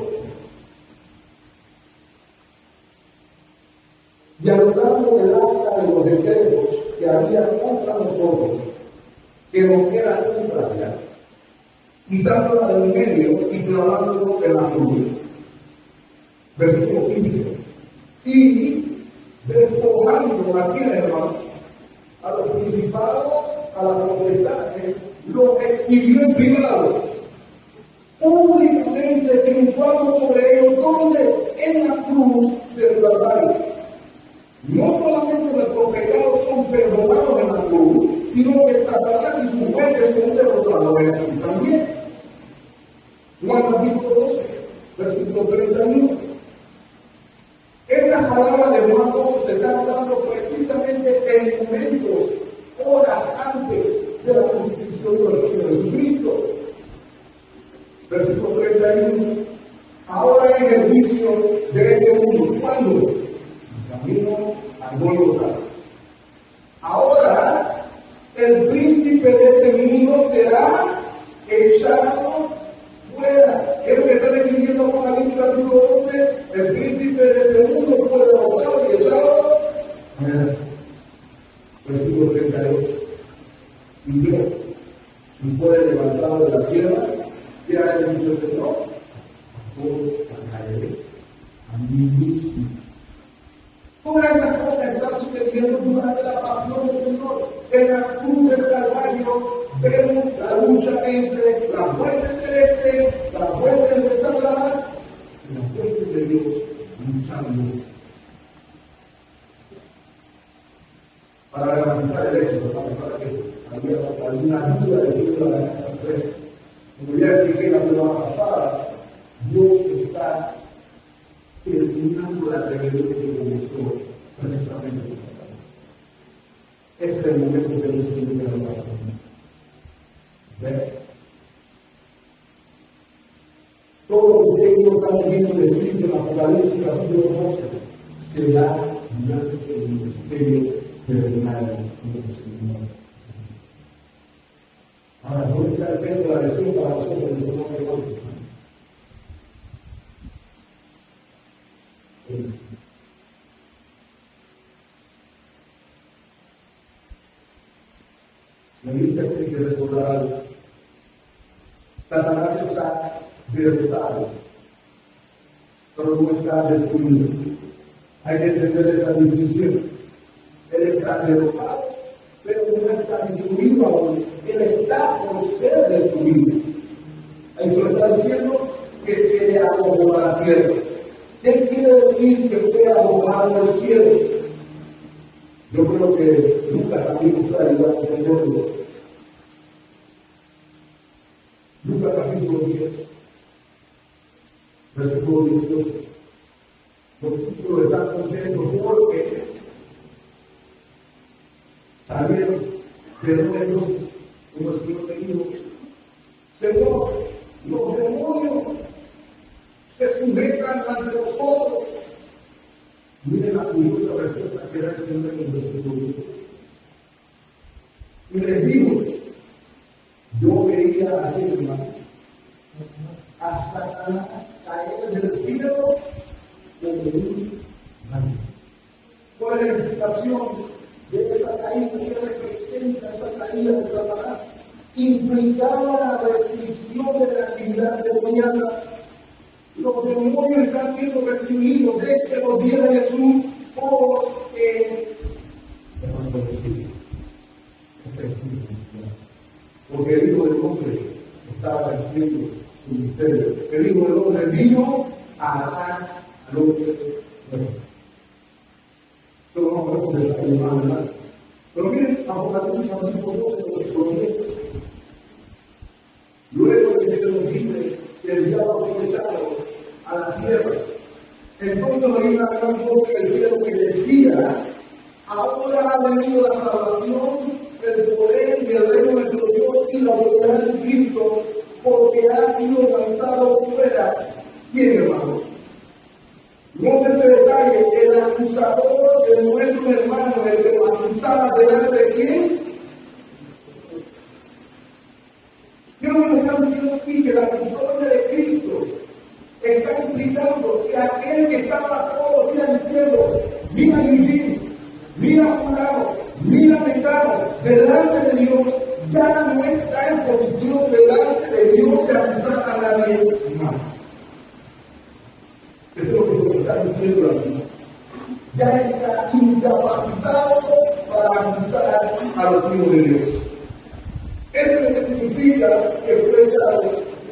Y anulando el acta de los decretos que había contra nosotros, que nos era contraria, quitándola del medio y clavándolo en la cruz. Versículo 15. Y despojando a quienes, hermanos, a los principados, a la potestades, lo exhibió en privado, públicamente triunfando sobre ellos, donde en la cruz del Calvario. No solamente nuestros pecados son perdonados en la cruz, sino que Satanás y sus huestes son derrotados en la cruz también. Juan capítulo 12, versículo 31. Estas palabras de Juan 12 se están hablando precisamente en momentos, horas antes de la crucifixión de nuestro Señor Jesucristo. Versículo 31. Ahora es el juicio de este mundo. ¿Cuándo? Camino al Gólgota. Ahora el príncipe de este mundo será echado fuera. Es lo que está describiendo Apocalipsis capítulo 12. El príncipe de este mundo fue derrotado y echado fuera. Versículo 38. Y yo, si fuere levantado de la tierra, ¿qué hará el Señor? A todos atraeré a mí mismo. Todas estas cosas están sucediendo durante la pasión del Señor. En la cruz del Calvario vemos la lucha entre las huestes celestes, las huestes de Satanás y las huestes de Dios luchando para garantizar el éxito, para que había alguna duda de Dios la ganancia. Como ya expliqué la semana pasada, Dios está terminando la rebelión que comenzó precisamente con Satanás. Ese es el momento que Dios tiene que hablar. ¿Ven? Todo lo que ustedes están viendo descrito en Apocalipsis capítulo 12 se da durante el ministerio terrenal de nuestro Señor. Ahora, ¿dónde está el peso de la lección para nosotros en este momento? La iglesia tiene que recordar algo. Satanás está derrotado, pero no está destruido. Hay que entender esa distinción. Él está derrotado, pero no está destruido aún. Él está por ser destruido. Eso está diciendo que se le acomodó a la tierra. ¿Qué quiere decir que fue abogado al cielo? Yo creo que Lucas también puede ayudar a entenderlo. Lucas capítulo 10, versículo 18. Los discípulos están contentos porque salieron de nuevo, como el Señor le dijo: Señor, los demonios se sujetan ante nosotros. Miren la curiosa respuesta que da el Señor en el versículo 18. Y les dijo: yo veía a Satanás caer del cielo como un rayo. ¿Cuál es la explicación de esa caída? ¿Qué representa esa caída de Satanás? Implicaba la restricción de la actividad demoníaca. Los demonios están siendo restringidos desde los días de Jesús porque el Hijo del Hombre estaba haciendo su misterio. El Hijo del Hombre vino a dar al hombre bueno. Esto no vamos a ver detalles más adelante. Pero miren, Apocalipsis capítulo 12, versículo 10. Luego de que se nos dice que el diablo fue echado a la tierra, entonces oí una gran voz del cielo que decía: ahora ha venido la salvación, el poder y el reino de nuestro Dios y la autoridad de Jesucristo, porque ha sido lanzado fuera. ¿Quién, hermano? Nótese detalle: el acusador de nuestro hermano, el que lo acusaba delante de quién. ¿Qué nos está diciendo aquí? Que la victoria de Cristo está implicando que aquel que estaba todos los días diciendo: mira Eugene, mira fulano, mira Mecano, delante de Dios, ya no está en posición delante de Dios de acusar a nadie más. Eso es lo que se nos está diciendo aquí. Ya está incapacitado para acusar a los hijos de Dios. Eso es lo que significa que fue echado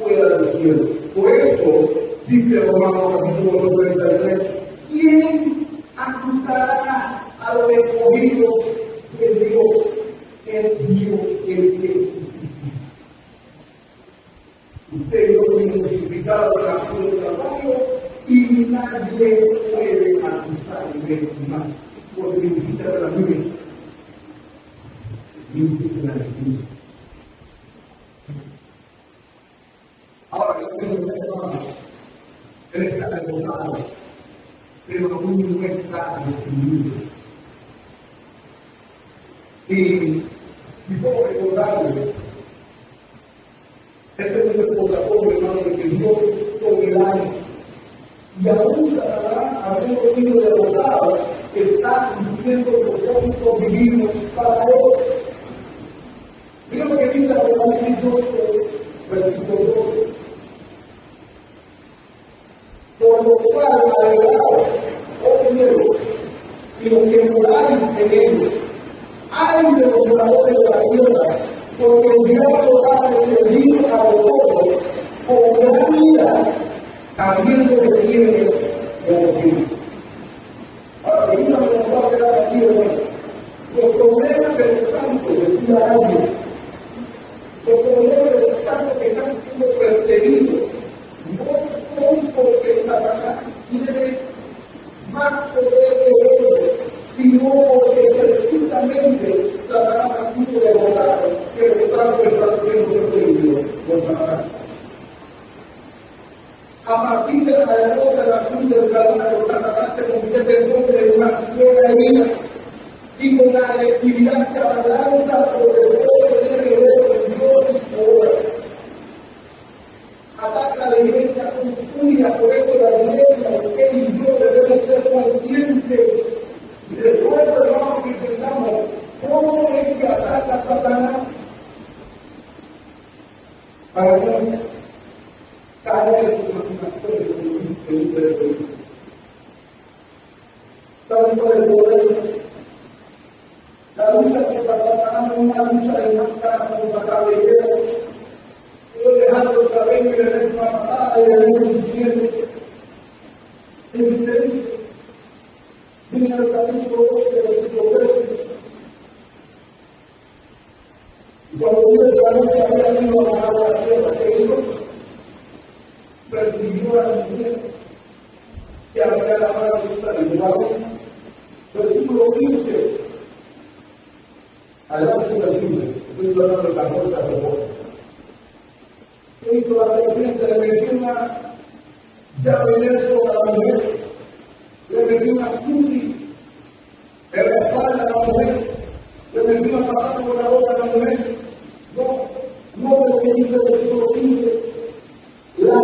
fuera del cielo. Por eso, dice Romanos capítulo 33, ¿quién acusará a los escogidos de Dios? Es Dios el que justifica. Usted no tiene justificado por la cruz del Calvario y nadie puede acusarle más. Porque mi justicia de la Biblia, mi justicia de la justicia. Ahora, lo que se me llama, él está derrotado, pero aún no está destruido. Y si puedo recordarles, este es un recordatorio, hermano, de que Dios es soberano. Y aún Satanás, habiendo sido derrotado, está cumpliendo propósitos divinos para él. Mira lo que dice Apocalipsis 12, versículo 12. Por lo cual, alegraos, oh cielos, y los que moráis en ellos. ¡Ay de los moradores de la tierra! Porque el diablo ha descendido a vosotros con gran ira, sabiendo que tiene motivo. Ahora, venimos a preguntar que era aquí, hermano. Los problemas del santo, decía alguien, los problemas del santo que están siendo perseguidos, no son porque Satanás tiene más poder que ellos, sino porque precisamente Satanás ha sido derrotado, que los santos están siendo perseguidos por Satanás. A partir de la derrota de la cruz del Calvario, Satanás se convierte entonces en una fiera herida y con la agresividad se abalanza sobre todo lo que tiene que ver con Dios y su obra. Ataca a la iglesia con furia, por eso la iglesia, usted y yo debemos ser conscientes. Y después, hermano, que entendamos cómo es que ataca a Satanás. para no caer en su imaginación de un de ¿saben cuál es el problema? La lucha que Satanás es una lucha de máscara contra cabellera. Yo dejando otra vez que le den una patada y le den un sufriente. Es diferente. Viene al capítulo 12, versículo 13. Y cuando Dios realmente había sido amarrado a la tierra, ¿qué hizo? Persiguió a la mujer que había lavado a Jerusalén. Versículo 15. Adelante está el 15. Estoy hablando de la puerta de Dios. ¿Qué hizo la serpiente? Le metió una llave en eso a la mujer. Le metió una suki en la espalda a la mujer. Le metió una patada por la boca a la mujer. No lo que dice el versículo 15. La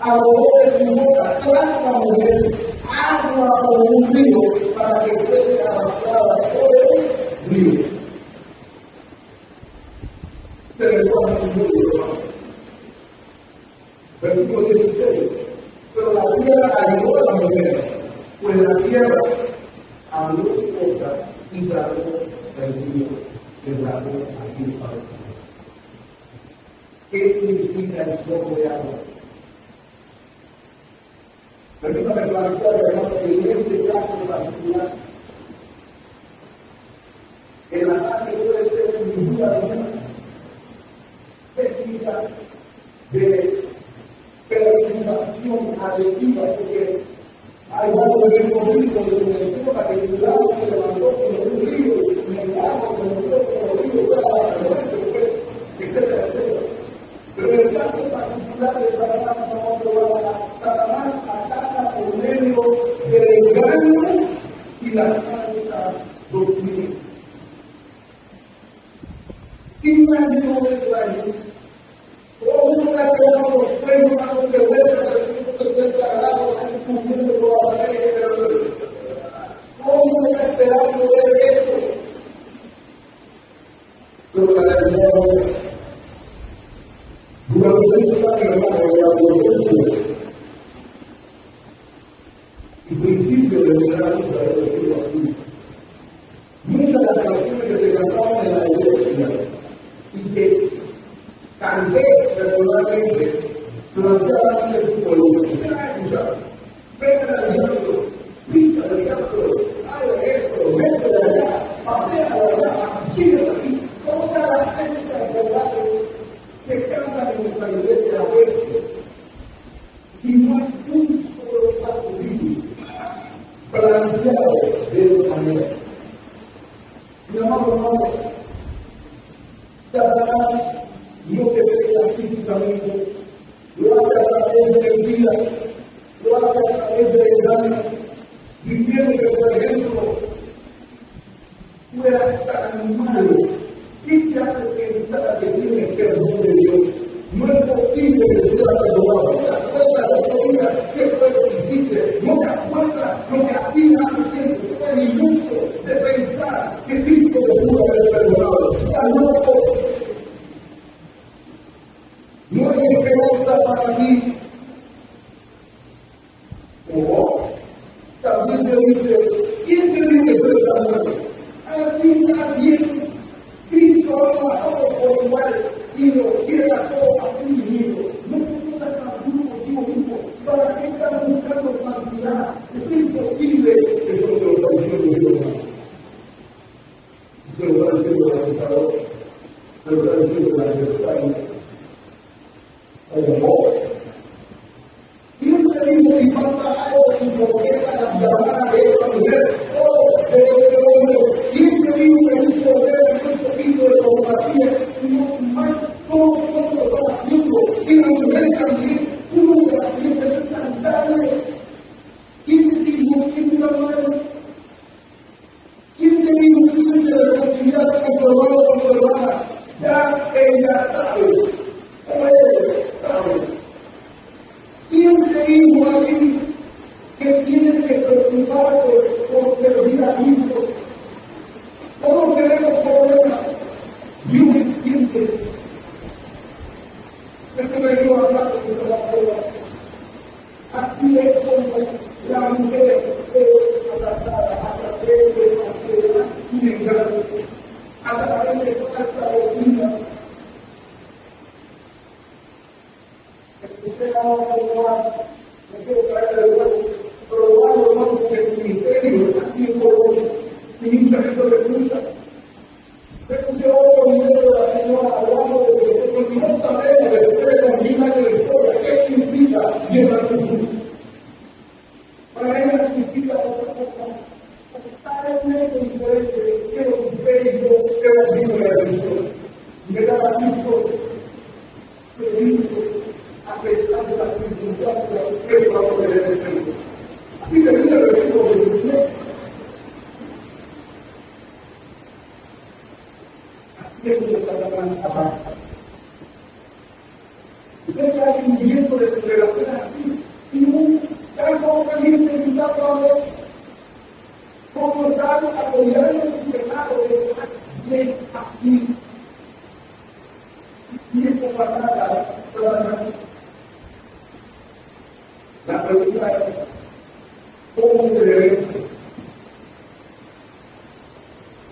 ahogó de su boca tras la mujer, agua como un río, para que fuese arrastrada por el río. Se le toma su mundo. Versículo 16. Pero la tierra ayudó a la mujer, pues la tierra abrió su boca y trató el río que trató aquí para el río. ¿Qué significa el chorro de agua? Permítame clarificar, hermano, que en este caso en particular, el ataque puede ser sin duda alguna técnica de perturbación agresiva, porque hay varios recorridos en el cielo para que el lado se levantó como un río, y el agua se levantó como un río, etcétera, etcétera. Pero en el caso particular de Satanás, Satanás ataca por medio del engaño y la falsa doctrina. Engaño es daño. Todo está creado por fuego, a los cervezas de 360 grados, cumpliendo toda la ley. ¿Cómo está esperando ver eso? Pero la realidad no es. Durante muchos años, el principio de la lucha de los hijos así. Muchas de las canciones que se cantaban en la iglesia y que canté personalmente durante ese tipo de lucha. ¿Quién ha escuchado? Venga al diablo, pisa al diablo, haga esto, métele allá, patea allá, chilla aquí. Toda la técnica de combate se canta en nuestra iglesia a veces y no hay un solo paso bíblico planteado de esa manera. Mi amado hermano, Satanás no te pelea físicamente, lo hace a través de mentiras, lo hace a través de engaño, diciendo que, por ejemplo, tú eras tan malo. ¿Qué te hace pensar que tienes perdón de Dios? No es posible que tú seas perdonado. No te acuerdas de tu vida, qué fue lo que hiciste. No te acuerdas lo que hacías hace tiempo. Tú eres iluso de pensar que Cristo te pudo haber perdonado. Estás loco. No hay esperanza para ti. O también te dice, ¿quién te dice que tú estás muerto? Así también. Cristo ama a todos por igual y lo quiere a todos así mismo. No te estás contigo mismo. ¿Para qué estás buscando santidad? Es imposible. Eso no se lo está diciendo Dios, hermano. Se lo está diciendo el administrador. Se lo está diciendo el adversario. ¿Quién te dijo si pasa algo sin concreta la llamada de esta mujer? De ese hombre. ¿Quién te dijo que un poder un poquito de pornografía es un mal? Todos nosotros lo estamos haciendo. Y la mujer también. Uno de las clientes es saludable. ¿Quién te dijo que es una mujer? ¿Quién te dijo que tienes la responsabilidad de comprobarlo con tu hermana? Ya ella sabe. O él sabe. Ese reino habla de salvación. Así es como la mujer es adaptada a través de la ansiedad y engaño, a través de toda esta doctrina. Usted ahora no quiero traer de nuevo, pero cuando vamos que el ministerio aquí en Colombia, y mucha gente lo escucha. Escuché otro video de la señora hablando de que porque no sabemos de qué determina la historia, qué significa llevar tu cruz. Para ella significa otra cosa. Totalmente diferente de que usted y yo hemos visto en la historia. Llegar a Cristo, servir a pesar de las circunstancias que va a poder defender. Así que mira el versículo 17. Así es donde está la gran abajo. Usted está viviendo de relaciones así. Y no, tal como feliz que está hablando, como tal, apoyando su pecado de bien así. Y siempre pasada, Satanás. La pregunta es, ¿cómo se debe hacer?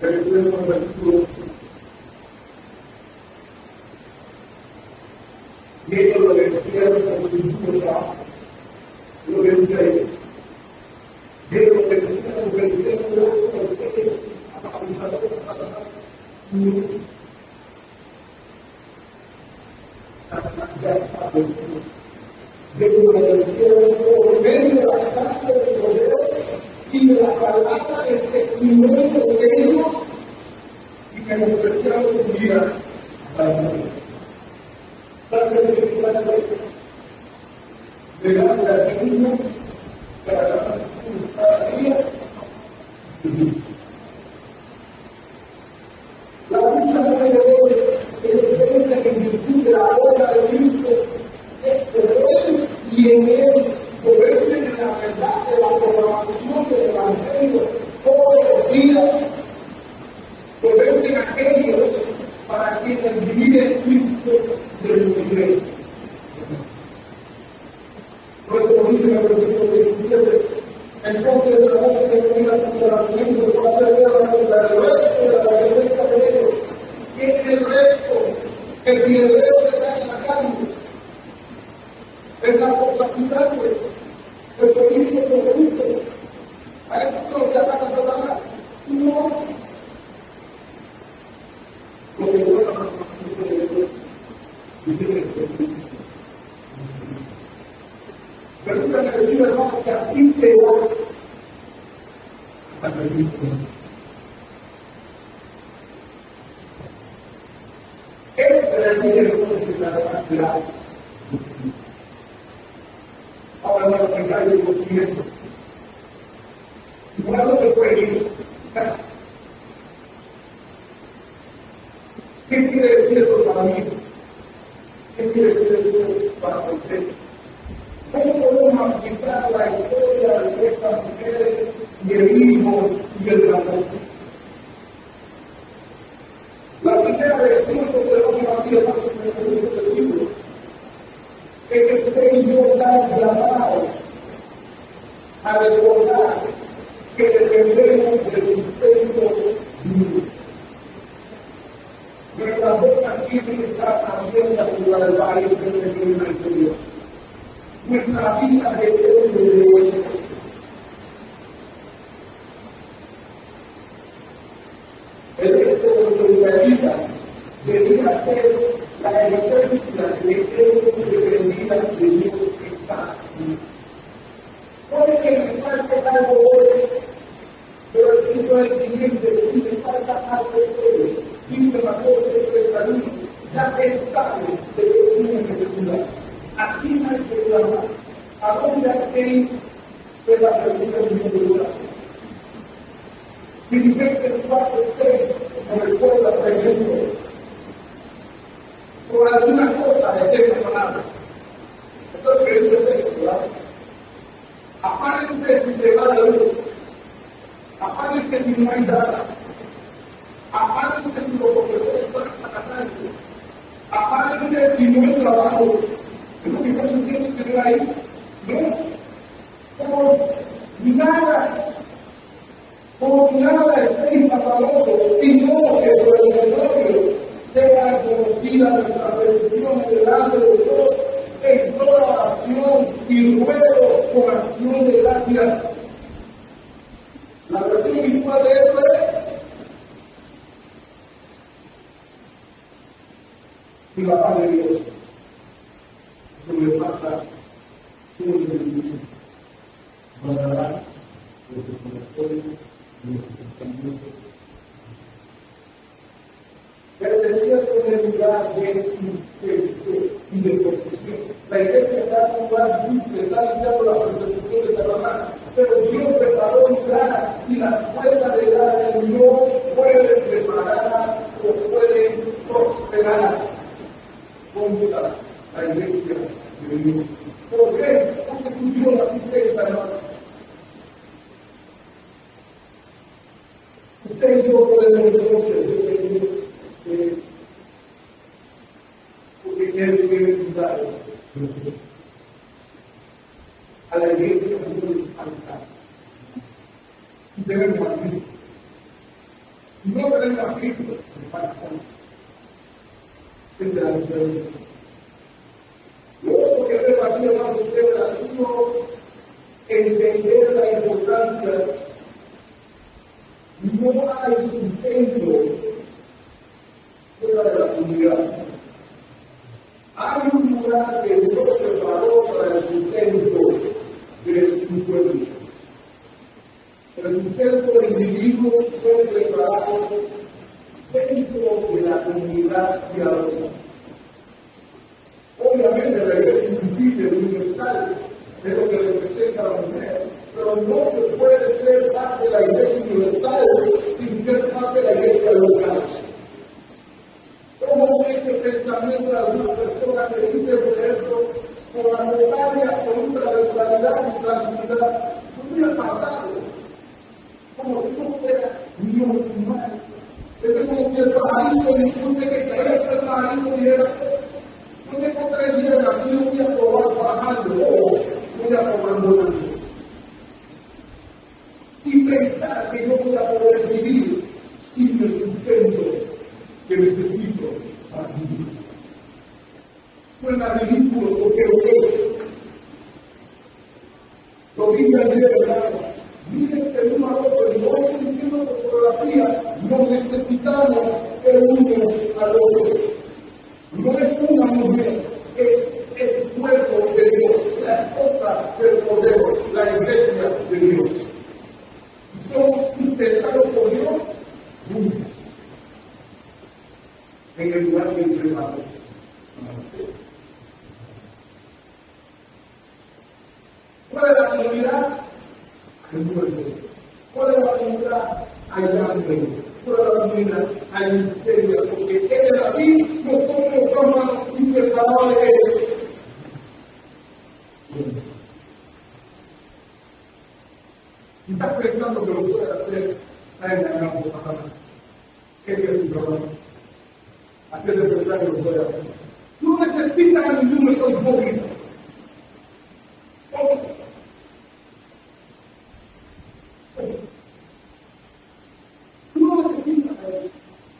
Debe ser con el versículo 8. Y esto lo que decía como principio de trabajo. Lo que dice ahí. Y esto lo que decía como principio de trabajo. Satanás ya está vencido. De por medio de la sangre del Cordero y de la palabra del testimonio de ellos, y que nos prestamos su vida para la vida. ¿Sabe qué significa eso? Delante de ti mismo, cada día, la lucha no es de hoy, es en virtud de la obra de Cristo. Y en él poderse en la verdad de la programación del Evangelio todos los días, poderse en aquellos para que el vivir es Cristo del universo. Por eso dice en el versículo 17, entonces la voz que tenga su corazón va a ser guerra contra el resto de la defensa de ellos. Y en el resto, el piedrero que está en la calle, es la capacidad del político corrupto. A esto lo que ataca Satanás. No. Lo que vuelve a la de Dios. Dice esto. Resulta que le digo, hermano, que así se va hasta que Cristo. Este es el dinero que se ha tirado. Ahora no lo tengáis de conocimiento. Y cuando se puede ir, ¿qué quiere decir eso para mí? ¿Qué quiere decir eso para usted? ¿Cómo podemos aplicar la historia de estas mujeres y el hijo y el dragón? La primera de nosotros tenemos aquí el paso del libro. Es que usted y yo estamos llamados a recordar que dependemos del sustento divino. Nuestra boca tiene que estar abierta por la del barrio que tenemos en el interior. Nuestra vida depende de eso. El resto de nuestra vida debería ser la evidencia de que dependida de Dios está aquí. Puede que me falte algo hoy, pero el punto es el siguiente: si me falta algo hoy, dice Mateo 6:31, ya él sabe de que tiene necesidad. Aquí no hay que clamar. ¿A dónde hay que ir? Es la pregunta del mundo. Filipenses 4:6 nos recuerda, por ejemplo, por alguna cosa de este personaje. Esto es lo que dice el texto, ¿verdad? Apárense si se va la luz. Apárense si no hay nada. Apárense si los profesores están atacando. Apárense si no hay trabajo. y ruego con acción de gracias. La versión visual de esto es y la paz de Dios sobrepasa todo el entendimiento. Guardará nuestro corazón y nuestro pensamiento. El desierto es el lugar de sustento y de protección. La iglesia está en un lugar difícil, está limpiando la persecución de Satanás, pero Dios preparó un lugar y la puerta de la no puede preparar o puede prosperar contra la iglesia de Dios. ¿Por qué? Porque es un Dios asistente, hermano. Usted y yo podemos entonces porque quiere ayudar a la iglesia que nosotros alcanzamos. Si tenemos a Cristo. Si no tenemos a Cristo, nos falta tanto. Esa es la diferencia. Luego, porque debe aquí, hermano, usted entender la importancia. No hay sustento fuera de la comunidad. Hay un lugar que Dios preparó para el sustento de su pueblo. El sustento del individuo fue preparado dentro de la comunidad piadosa. Obviamente la iglesia invisible, universal, es lo que representa a la mujer, pero no se puede ser parte de la iglesia universal sin ser parte de la iglesia local. ¿Cómo este pensamiento de alguna persona que dice, por ejemplo, con la total y absoluta regularidad y tranquilidad, muy apartado, como si eso fuera normal? Es como si el pajarito, disculpe que caiga el pajarito, dijera, no tengo 3 días nacido, voy a probar bajando, voy a probar volando. Y pensar que no voy a poder vivir sin el sustento que necesito para vivir. Suena ridículo porque lo es. Lo digo ayer, hermano. Mírense el uno al otro, y no estoy diciendo fotografía, nos necesitamos el uno al otro. No es una mujer, es el cuerpo de Dios, la esposa del Cordero, la iglesia de Dios. Y somos sustentados por Dios juntos, en el lugar que entregamos. ¿Cuál es la comunidad? El pueblo. ¿Cuál es la comunidad? Hay hambre. ¿Cuál es la comunidad? Hay miseria, porque Él es la vida, nosotros estamos y separados de Él. Si estás pensando que lo puedes hacer, está engañado por Satanás. Ese es tu problema. Hacerte pensar que lo puedes hacer. Tú no necesitas a ningún soy hipócrita. Tú no necesitas a él.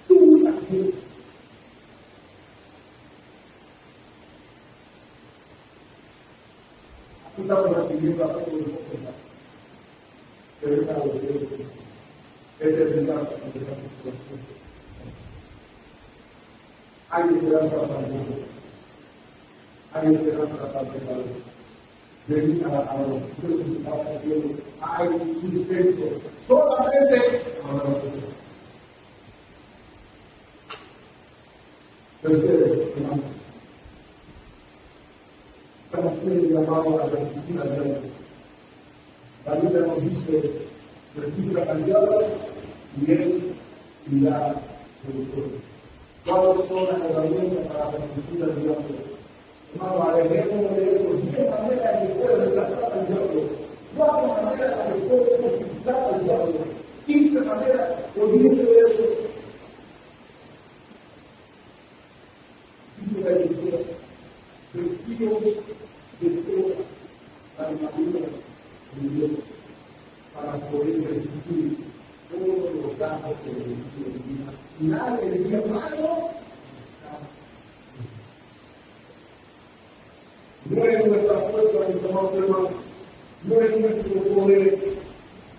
Tú la quieres. Aquí estamos recibiendo a todos los hipócritas. Pero es algo que es determinado para que la hay esperanza para el mundo. Hay esperanza para el pecado. Venir a la oficina de su casa de Dios. Hay sustento. Solamente a la oración. Tercero, hermano. Estamos siendo llamados a resistir al diablo. La Biblia nos dice, resiste al diablo y él irá de vosotros. ¿Cuáles son las herramientas para resistir al diablo? Hermano, alejémonos de eso. ¿De qué manera que puede rechazar al diablo? ¿Cuántas maneras que puede conquistar al diablo? 15 maneras, olvídense de eso. Dice la Escritura, vestidos de toda la armadura de Dios para poder resistir todos los daños que le envía. Nadie le envía malo. No es nuestra fuerza, mis amados hermanos, no es nuestro poder.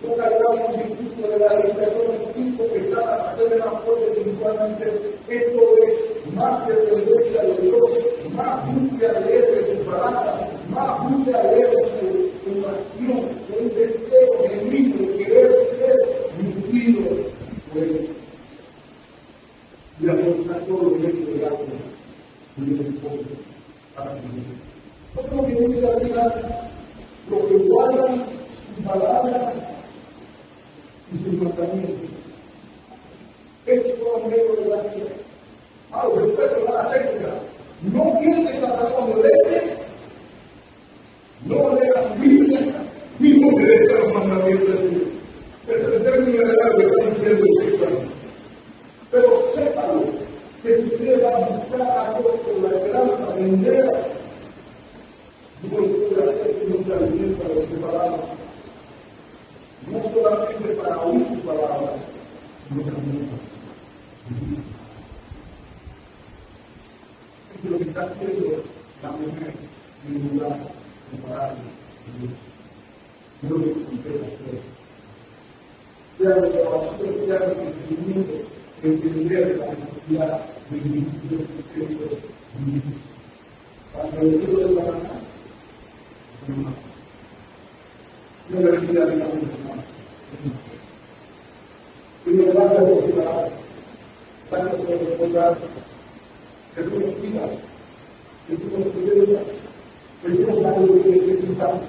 No cargamos el discurso de la religión 5 pechadas a hacer más fuerte espiritualmente. Esto es más dependencia de Dios, más búsqueda de Él, de su palabra, más búsqueda de Él, de su oración, de un deseo genuino de querer ser nutrido por Él. Y afrontar todo lo que Él le hace y le pone para vivir. Otro que dice la vida, lo que guardan su palabra y sus mandamientos. Estos son los medios de gracia. Respeto a la técnica. No quieres a cuando lees, no leas Biblia, ni no obedezcas los mandamientos de Dios. Ese es el término de la que está diciendo el texto. Pero sépalo, que si usted va a buscar a Dios con la esperanza venidera, no lo puede hacer si no se alimenta de su palabra. No solamente para oír su palabra, sino también para vivir. Eso es lo que está haciendo la mujer en un lugar comparable. Es lo que intenta hacer. Sea de oración, sea de entendimiento, entender la necesidad de vivir de Cristo. Para el futuro de Satanás, sea la vida de la mujer. Primero, gracias por su palabra. Gracias por recordar que tú nos cuidas, que tú nos cuidas, que tú nos das lo que necesitamos,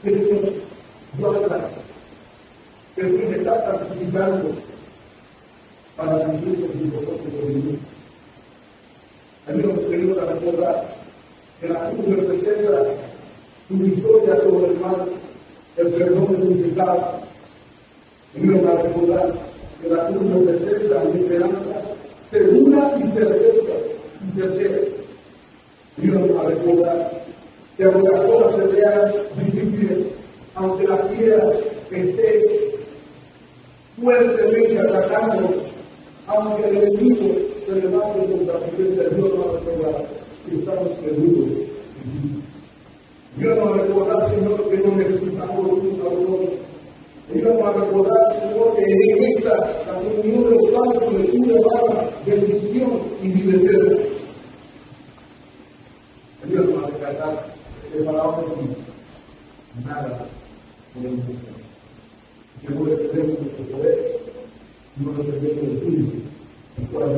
que tú nos guardas, que tú nos estás santificando para vivir con tu propósito de vida. Ayúdanos, Señor, a recordar que la cruz representa tu victoria sobre el mal, el perdón de tu pecado. Ayúdanos a recordar que la cruz representa la esperanza segura y certera. Ayúdanos a recordar que aunque las cosas se vean difíciles, aunque la fiera esté fuertemente atacando, aunque el enemigo se levante contra la iglesia, Dios nos va a recordar que estamos seguros en ti. Dios nos va a recordar, Señor, que no necesitamos un favor. Dios nos va a recordar, Señor, que en esta la comunión de los santos de tu llamada, bendición y vida eterna. Dios nos va a recordar que separados de ti, nada podemos hacer. Que no dependemos de nuestro poder, no dependemos de ti, el cual